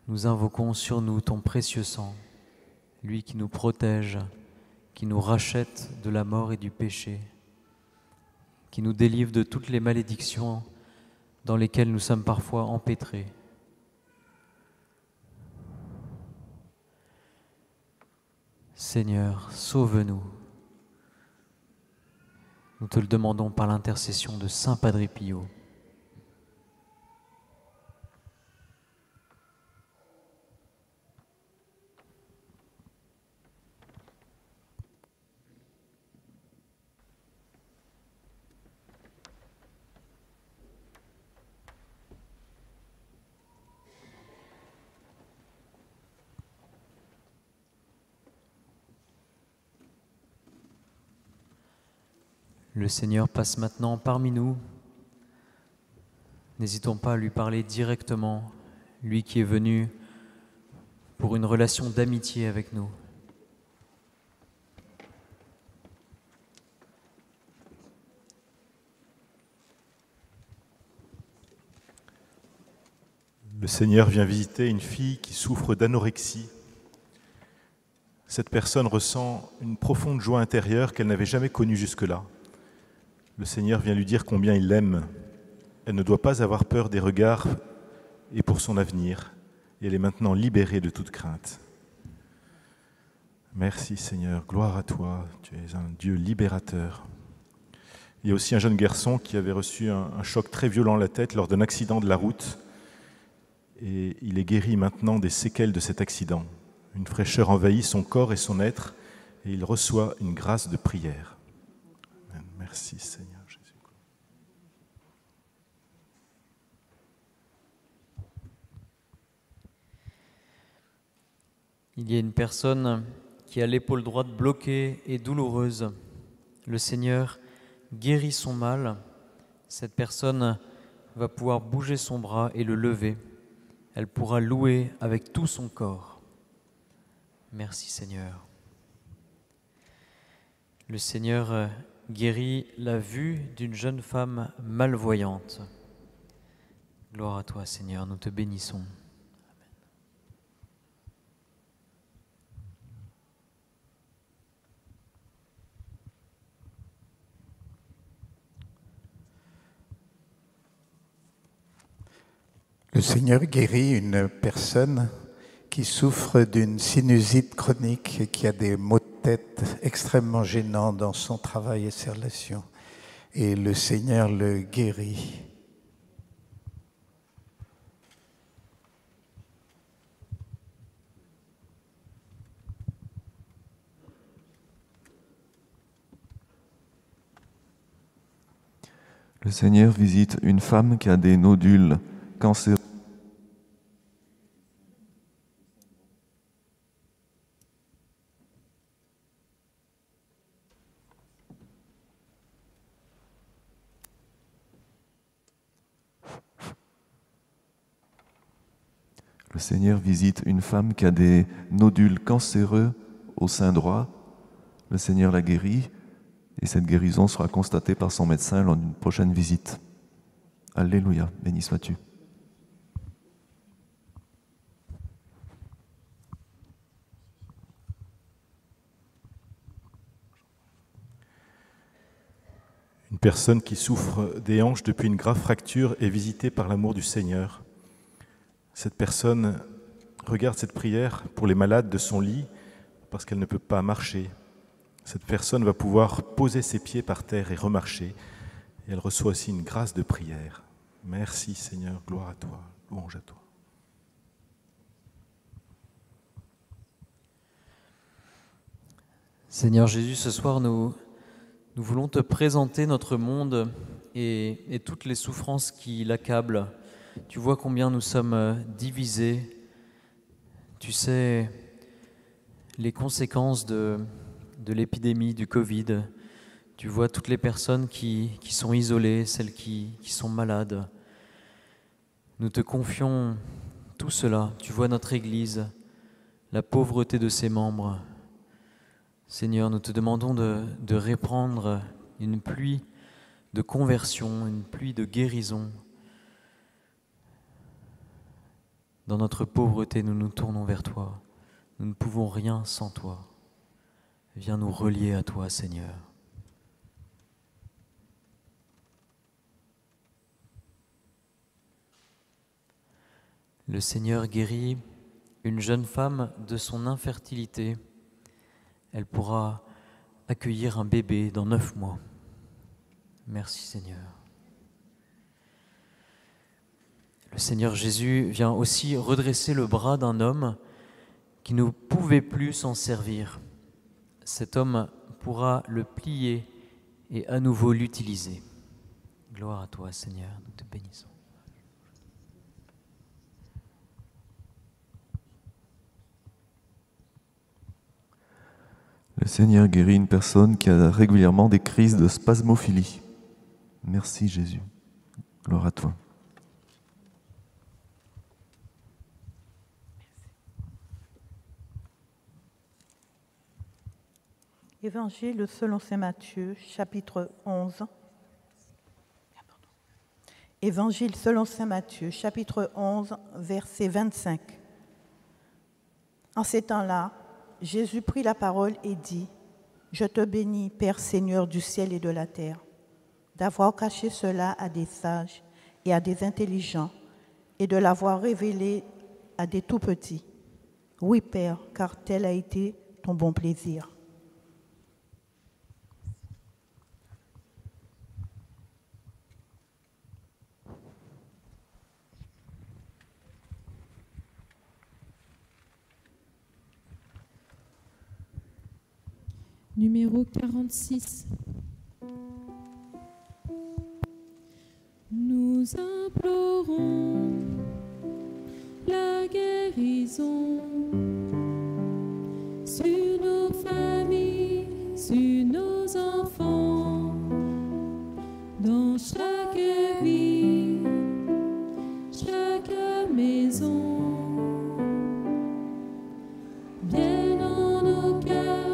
Nous invoquons sur nous ton précieux sang, lui qui nous protège, qui nous rachète de la mort et du péché, qui nous délivre de toutes les malédictions dans lesquelles nous sommes parfois empêtrés. Seigneur, sauve-nous. Nous te le demandons par l'intercession de Saint Padre Pio. Le Seigneur passe maintenant parmi nous. N'hésitons pas à lui parler directement, lui qui est venu pour une relation d'amitié avec nous. Le Seigneur vient visiter une fille qui souffre d'anorexie. Cette personne ressent une profonde joie intérieure qu'elle n'avait jamais connue jusque-là. Le Seigneur vient lui dire combien il l'aime. Elle ne doit pas avoir peur des regards et pour son avenir. Et elle est maintenant libérée de toute crainte. Merci Seigneur, gloire à toi, tu es un Dieu libérateur. Il y a aussi un jeune garçon qui avait reçu un choc très violent à la tête lors d'un accident de la route. Et il est guéri maintenant des séquelles de cet accident. Une fraîcheur envahit son corps et son être et il reçoit une grâce de prière. Amen. Merci Seigneur Jésus. Il y a une personne qui a l'épaule droite bloquée et douloureuse. Le Seigneur guérit son mal. Cette personne va pouvoir bouger son bras et le lever. Elle pourra louer avec tout son corps. Merci Seigneur. Le Seigneur guérit la vue d'une jeune femme malvoyante. Gloire à toi Seigneur, nous te bénissons. Le Seigneur guérit une personne qui souffre d'une sinusite chronique et qui a des maux de tête extrêmement gênants dans son travail et ses relations. Et le Seigneur le guérit. Le Seigneur visite une femme qui a des nodules cancéreux. Le Seigneur visite une femme qui a des nodules cancéreux au sein droit. Le Seigneur la guérit et cette guérison sera constatée par son médecin lors d'une prochaine visite. Alléluia, béni sois-tu. Une personne qui souffre des hanches depuis une grave fracture est visitée par l'amour du Seigneur. Cette personne regarde cette prière pour les malades de son lit parce qu'elle ne peut pas marcher. Cette personne va pouvoir poser ses pieds par terre et remarcher. Et elle reçoit aussi une grâce de prière. Merci Seigneur, gloire à toi, louange à toi. Seigneur Jésus, ce soir, nous voulons te présenter notre monde et toutes les souffrances qui l'accablent. Tu vois combien nous sommes divisés. Tu sais les conséquences de l'épidémie du Covid. Tu vois toutes les personnes qui sont isolées, celles qui sont malades. Nous te confions tout cela. Tu vois notre Église, la pauvreté de ses membres. Seigneur, nous te demandons de répandre une pluie de conversion, une pluie de guérison. Dans notre pauvreté, nous nous tournons vers toi. Nous ne pouvons rien sans toi. Viens nous relier à toi, Seigneur. Le Seigneur guérit une jeune femme de son infertilité. Elle pourra accueillir un bébé dans 9 mois. Merci Seigneur. Le Seigneur Jésus vient aussi redresser le bras d'un homme qui ne pouvait plus s'en servir. Cet homme pourra le plier et à nouveau l'utiliser. Gloire à toi Seigneur, nous te bénissons. Le Seigneur guérit une personne qui a régulièrement des crises de spasmophilie. Merci Jésus. Gloire à toi. Évangile selon saint Matthieu, chapitre 11. Évangile selon saint Matthieu, chapitre 11, verset 25. En ces temps-là, Jésus prit la parole et dit : « Je te bénis, Père Seigneur du ciel et de la terre, d'avoir caché cela à des sages et à des intelligents, et de l'avoir révélé à des tout-petits. Oui, Père, car tel a été ton bon plaisir. » Numéro 46. Nous implorons la guérison sur nos familles, sur nos enfants, dans chaque vie, chaque maison. Viens dans nos cœurs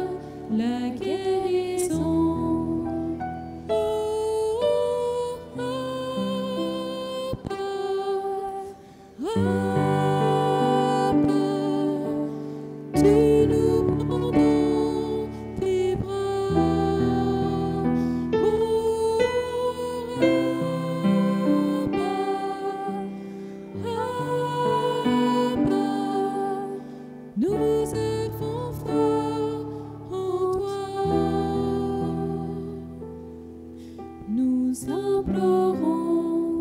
la guérison. Oh, Abba, Abba, tu nous prends dans tes bras. Oh, Abba, nous avons foi en toi. Nous implorons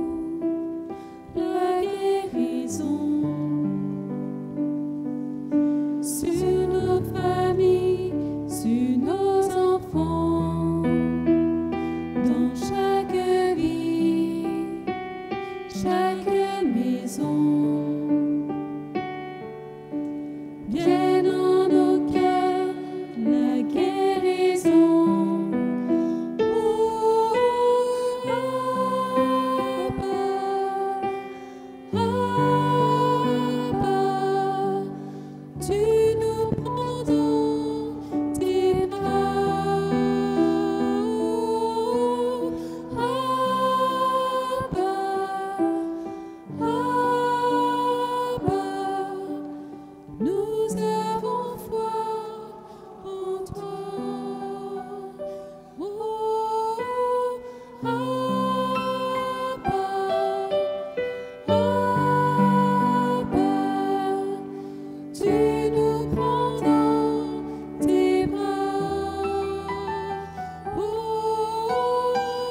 la guérison sur nos familles, sur nos enfants, dans chaque vie, chaque maison. Viens dans nos cœurs la guérison. Oh, Abba,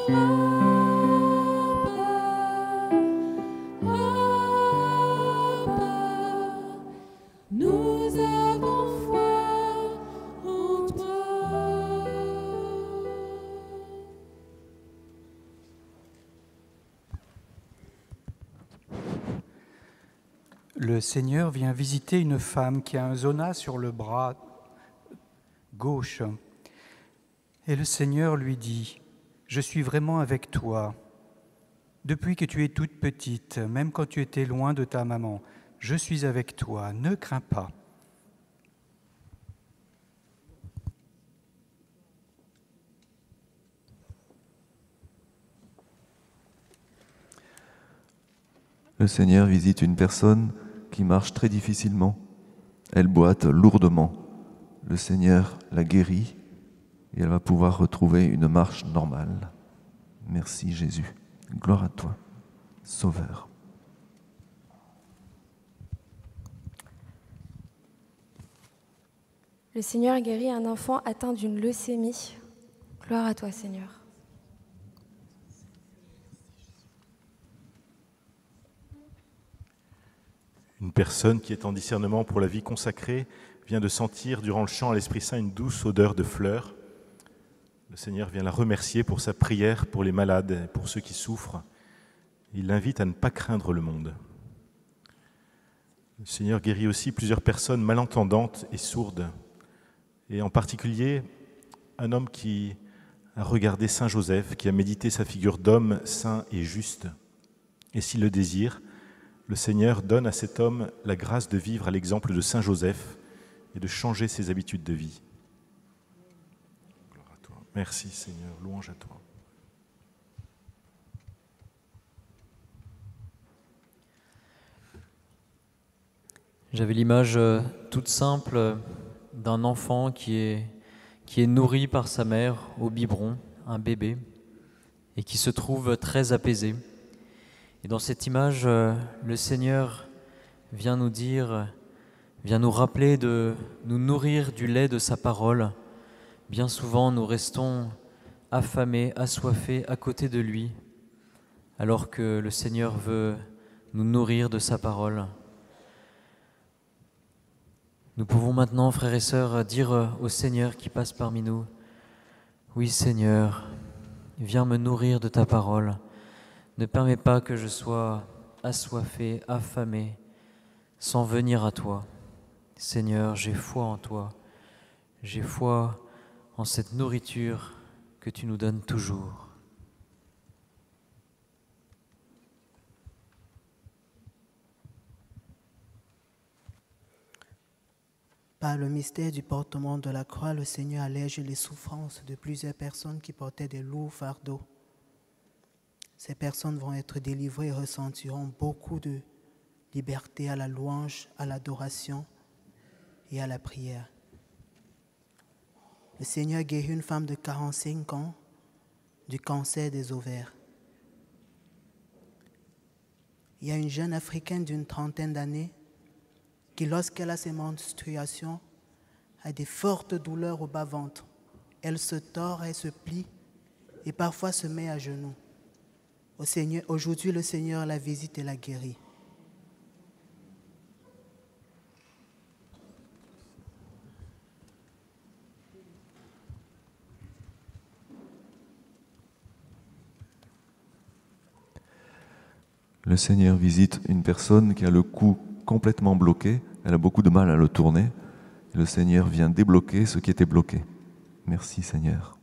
Nous avons foi en toi. Le Seigneur vient visiter une femme qui a un zona sur le bras gauche. Et le Seigneur lui dit, « Je suis vraiment avec toi. Depuis que tu es toute petite, même quand tu étais loin de ta maman, je suis avec toi, ne crains pas. » Le Seigneur visite une personne qui marche très difficilement. Elle boite lourdement. Le Seigneur la guérit et elle va pouvoir retrouver une marche normale. Merci Jésus. Gloire à toi, Sauveur. Le Seigneur guérit un enfant atteint d'une leucémie. Gloire à toi, Seigneur. Une personne qui est en discernement pour la vie consacrée vient de sentir durant le chant à l'Esprit Saint une douce odeur de fleurs. Le Seigneur vient la remercier pour sa prière pour les malades, pour ceux qui souffrent. Il l'invite à ne pas craindre le monde. Le Seigneur guérit aussi plusieurs personnes malentendantes et sourdes, et en particulier un homme qui a regardé Saint Joseph, qui a médité sa figure d'homme saint et juste. Et s'il le désire, le Seigneur donne à cet homme la grâce de vivre à l'exemple de Saint Joseph et de changer ses habitudes de vie. Gloire à toi. Merci Seigneur, louange à toi. J'avais l'image toute simple d'un enfant qui est nourri par sa mère au biberon, un bébé, et qui se trouve très apaisé. Et dans cette image, le Seigneur vient nous dire, vient nous rappeler de nous nourrir du lait de sa parole. Bien souvent, nous restons affamés, assoiffés à côté de lui, alors que le Seigneur veut nous nourrir de sa parole. Nous pouvons maintenant, frères et sœurs, dire au Seigneur qui passe parmi nous, « Oui Seigneur, viens me nourrir de ta parole. Ne permets pas que je sois assoiffé, affamé, sans venir à toi. Seigneur, j'ai foi en toi. J'ai foi en cette nourriture que tu nous donnes toujours. » Par le mystère du portement de la croix, le Seigneur allège les souffrances de plusieurs personnes qui portaient des lourds fardeaux. Ces personnes vont être délivrées et ressentiront beaucoup de liberté à la louange, à l'adoration et à la prière. Le Seigneur guérit une femme de 45 ans du cancer des ovaires. Il y a une jeune Africaine d'une 30aine d'années qui, lorsqu'elle a ses menstruations, a des fortes douleurs au bas-ventre. Elle se tord, elle se plie et parfois se met à genoux. Aujourd'hui, le Seigneur la visite et la guérit. Le Seigneur visite une personne qui a le cou complètement bloqué, elle a beaucoup de mal à le tourner. Le Seigneur vient débloquer ce qui était bloqué. Merci Seigneur.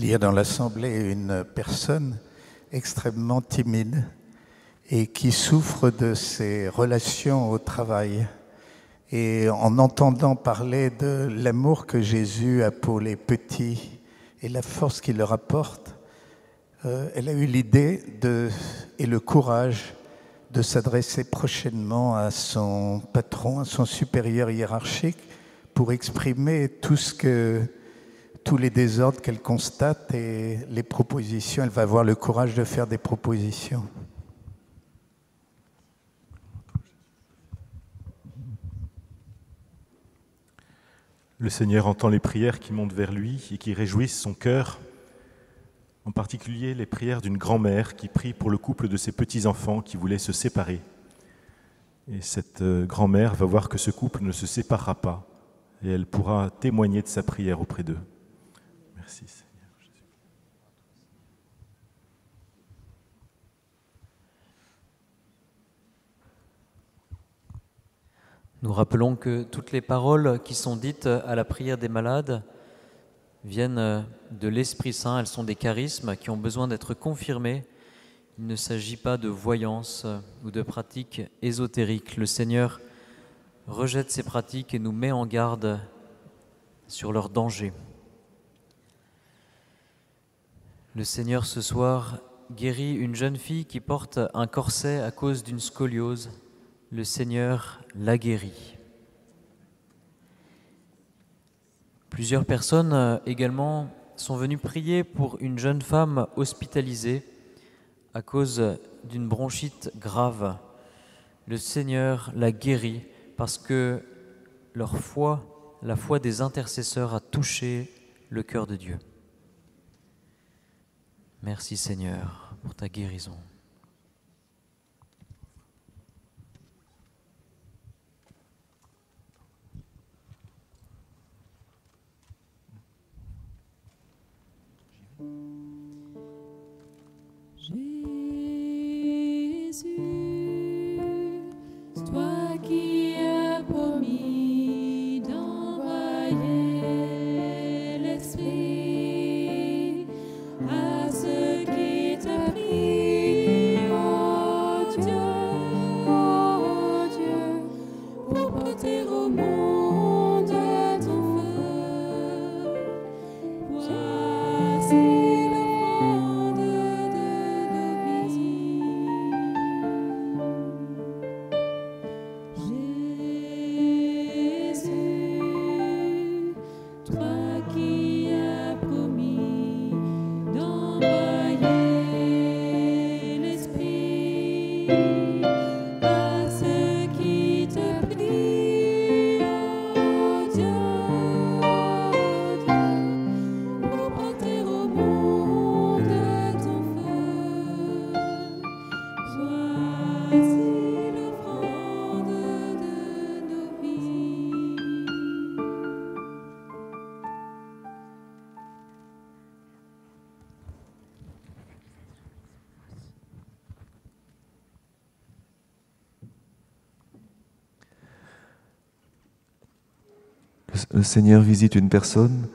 Il y a dans l'Assemblée une personne extrêmement timide et qui souffre de ses relations au travail. Et en entendant parler de l'amour que Jésus a pour les petits et la force qu'il leur apporte, elle a eu l'idée et le courage de s'adresser prochainement à son patron, à son supérieur hiérarchique, pour exprimer tous les désordres qu'elle constate et les propositions. Elle va avoir le courage de faire des propositions. Le Seigneur entend les prières qui montent vers lui et qui réjouissent son cœur, en particulier les prières d'une grand-mère qui prie pour le couple de ses petits-enfants qui voulaient se séparer. Et cette grand-mère va voir que ce couple ne se séparera pas et elle pourra témoigner de sa prière auprès d'eux. Merci Seigneur Jésus. Nous rappelons que toutes les paroles qui sont dites à la prière des malades viennent de l'Esprit Saint. Elles sont des charismes qui ont besoin d'être confirmés. Il ne s'agit pas de voyance ou de pratiques ésotériques. Le Seigneur rejette ces pratiques et nous met en garde sur leur danger. Le Seigneur ce soir guérit une jeune fille qui porte un corset à cause d'une scoliose. Le Seigneur l'a guérie. Plusieurs personnes également sont venues prier pour une jeune femme hospitalisée à cause d'une bronchite grave. Le Seigneur l'a guérie parce que leur foi, la foi des intercesseurs a touché le cœur de Dieu. Merci Seigneur pour ta guérison. Jésus, c'est toi qui as promis d'envoyer l'Esprit à ceux qui te prient, oh Dieu, pour porter au monde ton feu. Voici l'offrande de nos vies. Jésus, toi qui as promis d'envoyer l'Esprit à ceux qui te prient, oh Dieu, pour porter au monde ton feu. Voici l'offrande de nos vies. Le Seigneur visite une personne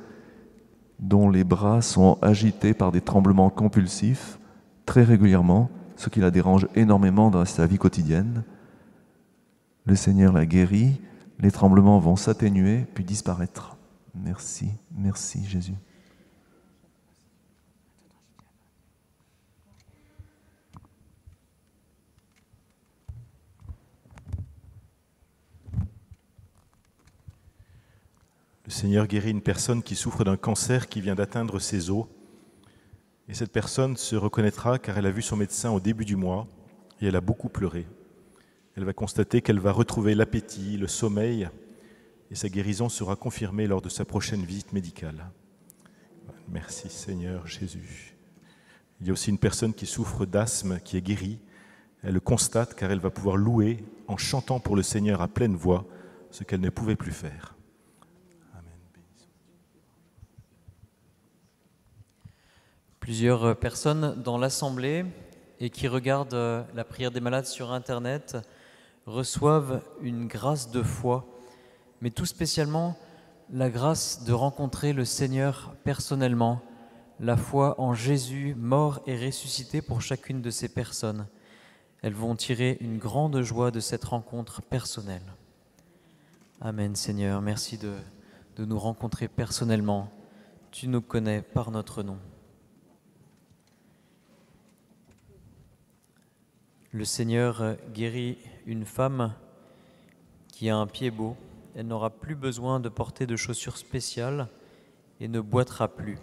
dont les bras sont agités par des tremblements compulsifs très régulièrement, ce qui la dérange énormément dans sa vie quotidienne. Le Seigneur la guérit, les tremblements vont s'atténuer puis disparaître. Merci, merci Jésus. Le Seigneur guérit une personne qui souffre d'un cancer qui vient d'atteindre ses os. Et cette personne se reconnaîtra car elle a vu son médecin au début du mois et elle a beaucoup pleuré. Elle va constater qu'elle va retrouver l'appétit, le sommeil et sa guérison sera confirmée lors de sa prochaine visite médicale. Merci Seigneur Jésus. Il y a aussi une personne qui souffre d'asthme qui est guérie. Elle le constate car elle va pouvoir louer en chantant pour le Seigneur à pleine voix ce qu'elle ne pouvait plus faire. Plusieurs personnes dans l'assemblée et qui regardent la prière des malades sur Internet reçoivent une grâce de foi, mais tout spécialement la grâce de rencontrer le Seigneur personnellement, la foi en Jésus mort et ressuscité pour chacune de ces personnes. Elles vont tirer une grande joie de cette rencontre personnelle. Amen Seigneur, merci de nous rencontrer personnellement. Tu nous connais par notre nom. Le Seigneur guérit une femme qui a un pied beau. Elle n'aura plus besoin de porter de chaussures spéciales et ne boitera plus.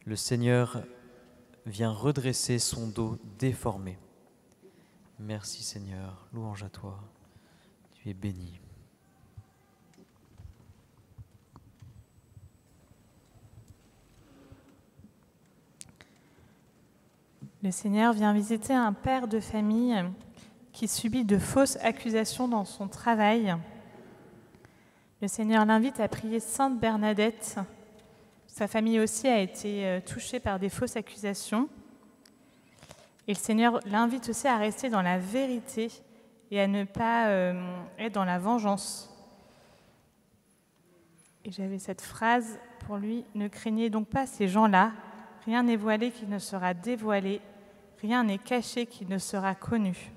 Le Seigneur vient redresser son dos déformé. Merci Seigneur, louange à toi. Tu es béni. Le Seigneur vient visiter un père de famille qui subit de fausses accusations dans son travail. Le Seigneur l'invite à prier Sainte Bernadette. Sa famille aussi a été touchée par des fausses accusations. Et le Seigneur l'invite aussi à rester dans la vérité et à ne pas être dans la vengeance. Et j'avais cette phrase pour lui: ne craignez donc pas ces gens-là, rien n'est voilé qui ne sera dévoilé, rien n'est caché qui ne sera connu.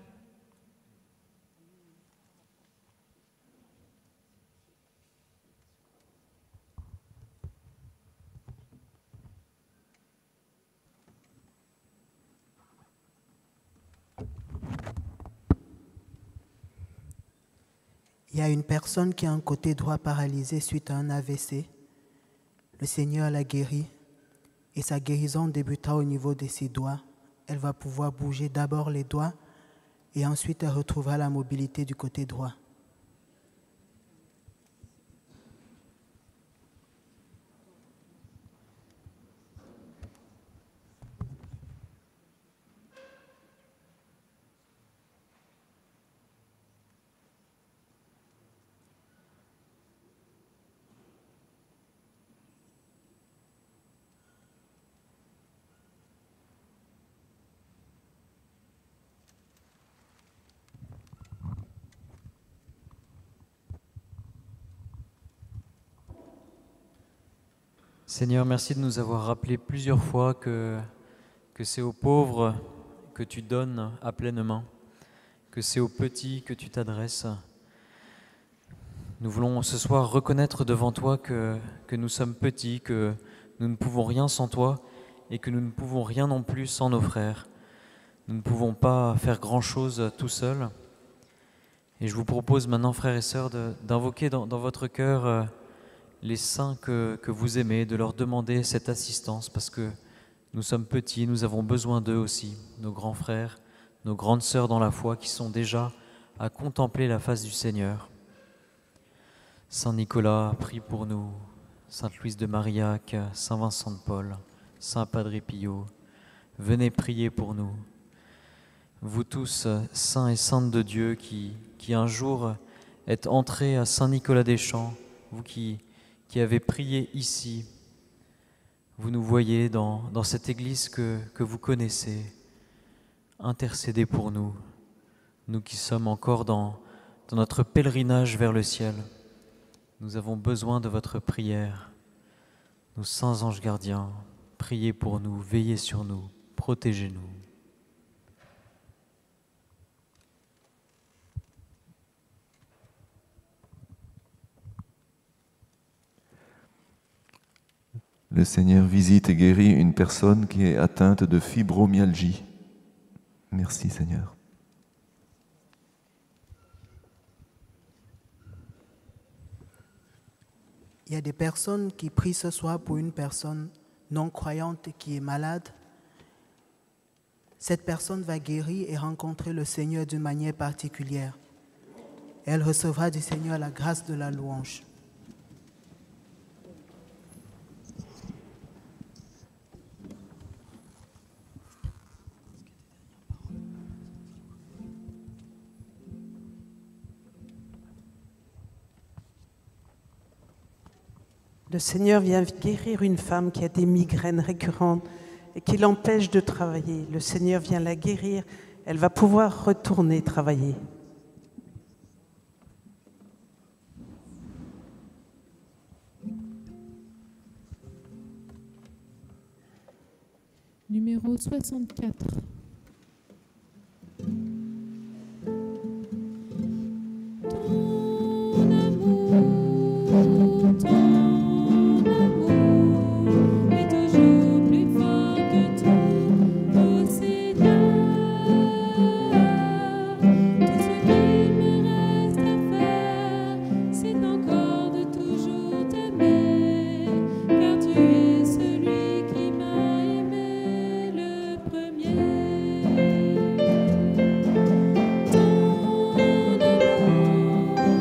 Il y a une personne qui a un côté droit paralysé suite à un AVC. Le Seigneur l'a guérie et sa guérison débutera au niveau de ses doigts. Elle va pouvoir bouger d'abord les doigts et ensuite elle retrouvera la mobilité du côté droit. Seigneur, merci de nous avoir rappelé plusieurs fois que c'est aux pauvres que tu donnes à pleine main, que c'est aux petits que tu t'adresses. Nous voulons ce soir reconnaître devant toi que nous sommes petits, que nous ne pouvons rien sans toi et que nous ne pouvons rien non plus sans nos frères. Nous ne pouvons pas faire grand-chose tout seuls. Et je vous propose maintenant, frères et sœurs, d'invoquer dans votre cœur les saints que vous aimez, de leur demander cette assistance, parce que nous sommes petits, nous avons besoin d'eux aussi, nos grands frères, nos grandes sœurs dans la foi qui sont déjà à contempler la face du Seigneur. Saint Nicolas, prie pour nous. Sainte Louise de Marillac, Saint Vincent de Paul, Saint Padre Pio, venez prier pour nous. Vous tous, saints et saintes de Dieu, qui un jour êtes entrés à Saint-Nicolas-des-Champs, vous qui avez prié ici, vous nous voyez dans cette église que vous connaissez, intercédez pour nous, nous qui sommes encore dans notre pèlerinage vers le ciel. Nous avons besoin de votre prière. Nos saints anges gardiens, priez pour nous, veillez sur nous, protégez-nous. Le Seigneur visite et guérit une personne qui est atteinte de fibromyalgie. Merci Seigneur. Il y a des personnes qui prient ce soir pour une personne non croyante qui est malade. Cette personne va guérir et rencontrer le Seigneur d'une manière particulière. Elle recevra du Seigneur la grâce de la louange. Le Seigneur vient guérir une femme qui a des migraines récurrentes et qui l'empêche de travailler. Le Seigneur vient la guérir. Elle va pouvoir retourner travailler. Numéro 64. Ton amour, est toujours plus fort que tout, ô Seigneur. Tout ce qu'il me reste à faire, c'est encore de toujours t'aimer, car tu es celui qui m'a aimé le premier. Ton amour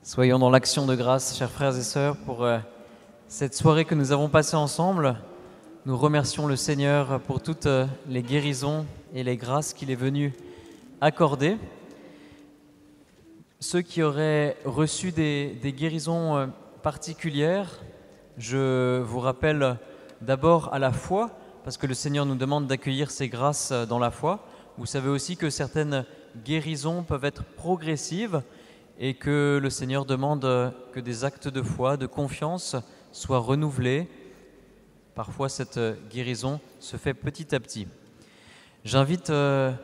Soyons dans l'action de grâce, chers frères et sœurs, pour cette soirée que nous avons passée ensemble. Nous remercions le Seigneur pour toutes les guérisons et les grâces qu'il est venu accorder. Ceux qui auraient reçu des guérisons particulières, je vous rappelle d'abord à la foi, parce que le Seigneur nous demande d'accueillir ces grâces dans la foi. Vous savez aussi que certaines guérisons peuvent être progressives et que le Seigneur demande que des actes de foi, de confiance soient renouvelés. Parfois, cette guérison se fait petit à petit. J'invite à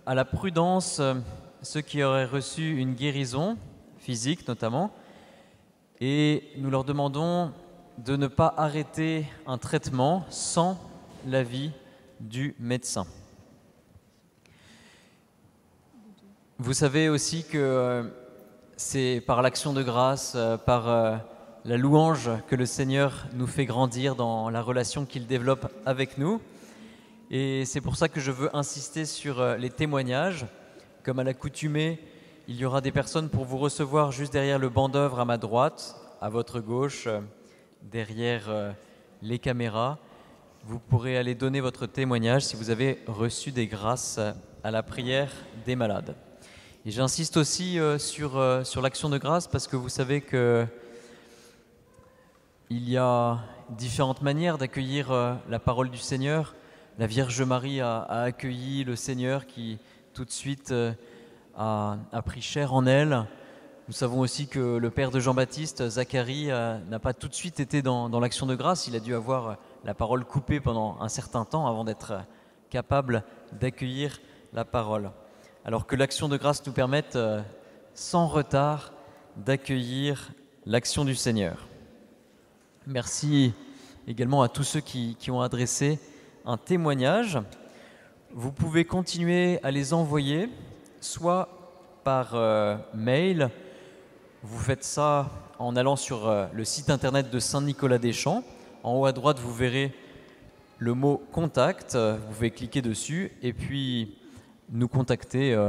la prudence ceux qui auraient reçu une guérison physique notamment, et nous leur demandons de ne pas arrêter un traitement sans l'avis du médecin. Vous savez aussi que c'est par l'action de grâce, par la louange que le Seigneur nous fait grandir dans la relation qu'il développe avec nous. Et c'est pour ça que je veux insister sur les témoignages. Comme à l'accoutumée, il y aura des personnes pour vous recevoir juste derrière le banc d'œuvre à ma droite, à votre gauche, derrière les caméras. Vous pourrez aller donner votre témoignage si vous avez reçu des grâces à la prière des malades. Et j'insiste aussi sur l'action de grâce parce que vous savez qu'il y a différentes manières d'accueillir la parole du Seigneur. La Vierge Marie a accueilli le Seigneur qui tout de suite a pris chair en elle. Nous savons aussi que le père de Jean-Baptiste, Zacharie, n'a pas tout de suite été dans l'action de grâce. Il a dû avoir la parole coupée pendant un certain temps avant d'être capable d'accueillir la parole. Alors que l'action de grâce nous permette, sans retard, d'accueillir l'action du Seigneur. Merci également à tous ceux qui ont adressé un témoignage. Vous pouvez continuer à les envoyer, soit par mail. Vous faites ça en allant sur le site internet de Saint-Nicolas-des-Champs. En haut à droite, vous verrez le mot « Contact ». Vous pouvez cliquer dessus et puis nous contacter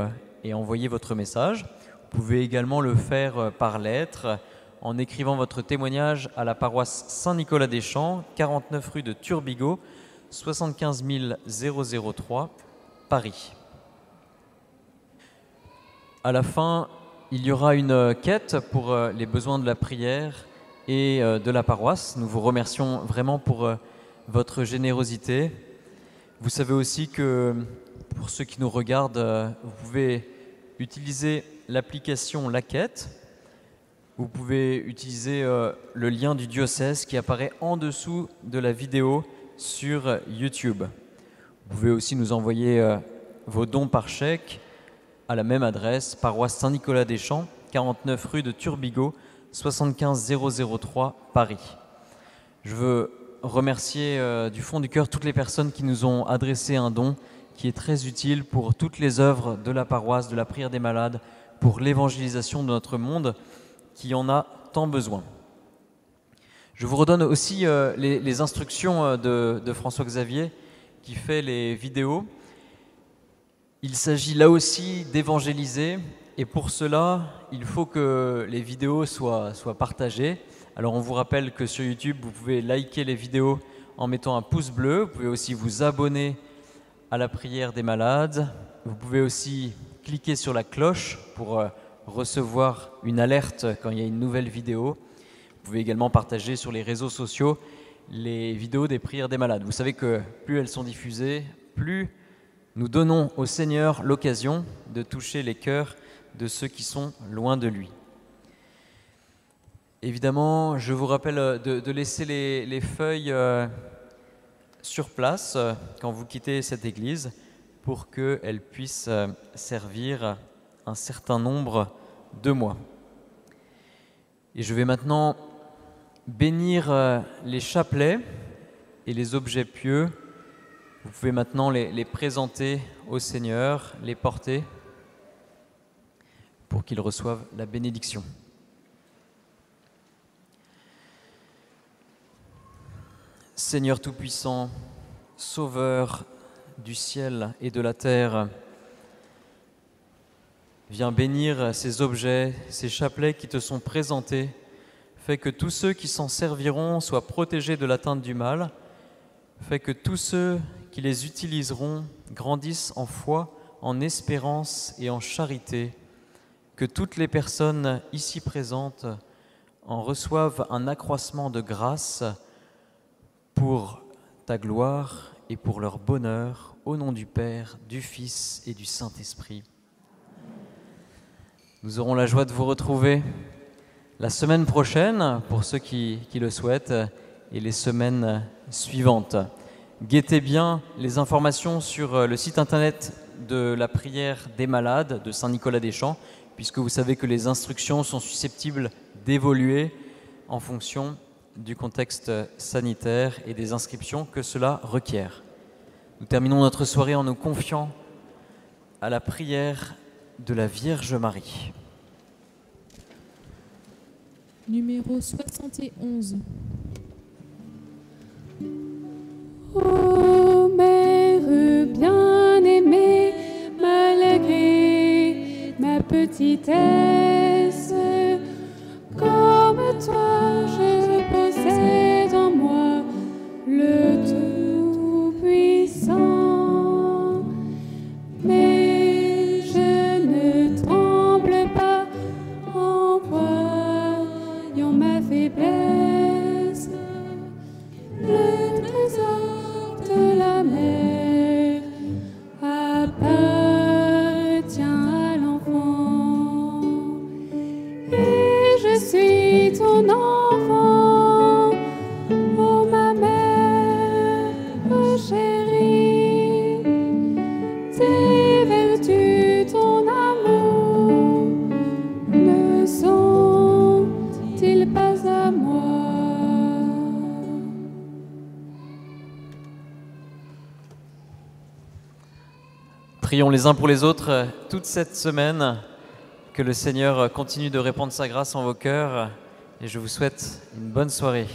et envoyer votre message. Vous pouvez également le faire par lettre en écrivant votre témoignage à la paroisse Saint-Nicolas-des-Champs, 49 rue de Turbigo, 75 003, Paris. À la fin, il y aura une quête pour les besoins de la prière et de la paroisse. Nous vous remercions vraiment pour votre générosité. Vous savez aussi que pour ceux qui nous regardent, vous pouvez utiliser l'application La Quête. Vous pouvez utiliser le lien du diocèse qui apparaît en dessous de la vidéo sur YouTube. Vous pouvez aussi nous envoyer vos dons par chèque à la même adresse, paroisse Saint-Nicolas-des-Champs, 49 rue de Turbigo, 75 003, Paris. Je veux remercier du fond du cœur toutes les personnes qui nous ont adressé un don qui est très utile pour toutes les œuvres de la paroisse, de la prière des malades, pour l'évangélisation de notre monde qui en a tant besoin. Je vous redonne aussi les instructions de François Xavier qui fait les vidéos. Il s'agit là aussi d'évangéliser et pour cela, il faut que les vidéos soient partagées. Alors on vous rappelle que sur YouTube, vous pouvez liker les vidéos en mettant un pouce bleu. Vous pouvez aussi vous abonner à la prière des malades. Vous pouvez aussi cliquer sur la cloche pour recevoir une alerte quand il y a une nouvelle vidéo. Vous pouvez également partager sur les réseaux sociaux les vidéos des prières des malades. Vous savez que plus elles sont diffusées, plus nous donnons au Seigneur l'occasion de toucher les cœurs de ceux qui sont loin de lui. Évidemment, je vous rappelle de laisser les feuilles sur place quand vous quittez cette église pour qu'elles puissent servir un certain nombre de mois. Et je vais maintenant bénir les chapelets et les objets pieux. Vous pouvez maintenant les présenter au Seigneur, les porter pour qu'ils reçoivent la bénédiction. Seigneur Tout-Puissant, Sauveur du ciel et de la terre, Viens bénir ces objets, ces chapelets qui te sont présentés. Fais que tous ceux qui s'en serviront soient protégés de l'atteinte du mal. Fais que tous ceux qui les utiliseront grandissent en foi, en espérance et en charité. Que toutes les personnes ici présentes en reçoivent un accroissement de grâce pour ta gloire et pour leur bonheur, au nom du Père, du Fils et du Saint-Esprit. Nous aurons la joie de vous retrouver la semaine prochaine, pour ceux qui le souhaitent, et les semaines suivantes. Guettez bien les informations sur le site internet de la prière des malades de Saint-Nicolas-des-Champs, puisque vous savez que les instructions sont susceptibles d'évoluer en fonction du contexte sanitaire et des inscriptions que cela requiert. Nous terminons notre soirée en nous confiant à la prière de la Vierge Marie. Numéro 71. Ô Mère bien-aimée, malgré ma petitesse, comme toi je possède en moi le Tout-Puissant. Mais je ne tremble pas en voyant ma faiblesse. Le trésor de la mer appartient à l'enfant. Et je suis ton enfant, ô ma mère chérie. Tes vertus, ton amour, ne sont-ils pas à moi? Prions les uns pour les autres toute cette semaine, que le Seigneur continue de répandre sa grâce en vos cœurs, et je vous souhaite une bonne soirée.